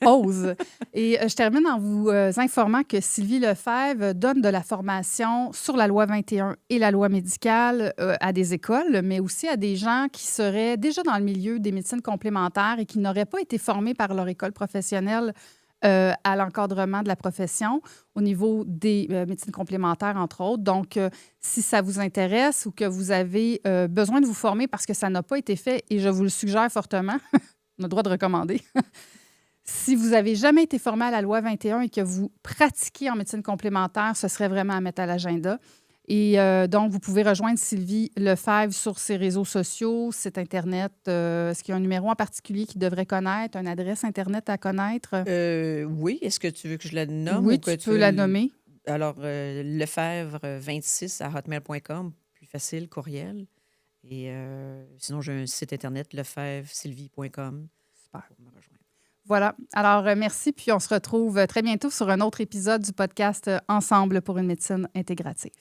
ose. Et je termine en vous informant que Sylvie Lefebvre donne de la formation sur la loi 21 et la loi médicale à des écoles, mais aussi à des gens qui seraient déjà dans le milieu des médecines complémentaires et qui n'auraient pas été formés par leur école professionnelle à l'encadrement de la profession au niveau des médecines complémentaires, entre autres. Donc, si ça vous intéresse ou que vous avez besoin de vous former parce que ça n'a pas été fait, et je vous le suggère fortement, on a le droit de recommander. Si vous n'avez jamais été formé à la loi 21 et que vous pratiquez en médecine complémentaire, ce serait vraiment à mettre à l'agenda. Et donc, vous pouvez rejoindre Sylvie Lefebvre sur ses réseaux sociaux, site Internet. Est-ce qu'il y a un numéro en particulier qu'il devrait connaître, une adresse Internet à connaître? Oui. Est-ce que tu veux que je la nomme? Oui, ou que tu peux la nommer. Alors, lefebvre26@hotmail.com, plus facile, courriel. Et sinon, j'ai un site Internet, lefebvresylvie.com. Super. Pour me rejoindre. Voilà. Alors, merci. Puis, on se retrouve très bientôt sur un autre épisode du podcast Ensemble pour une médecine intégrative.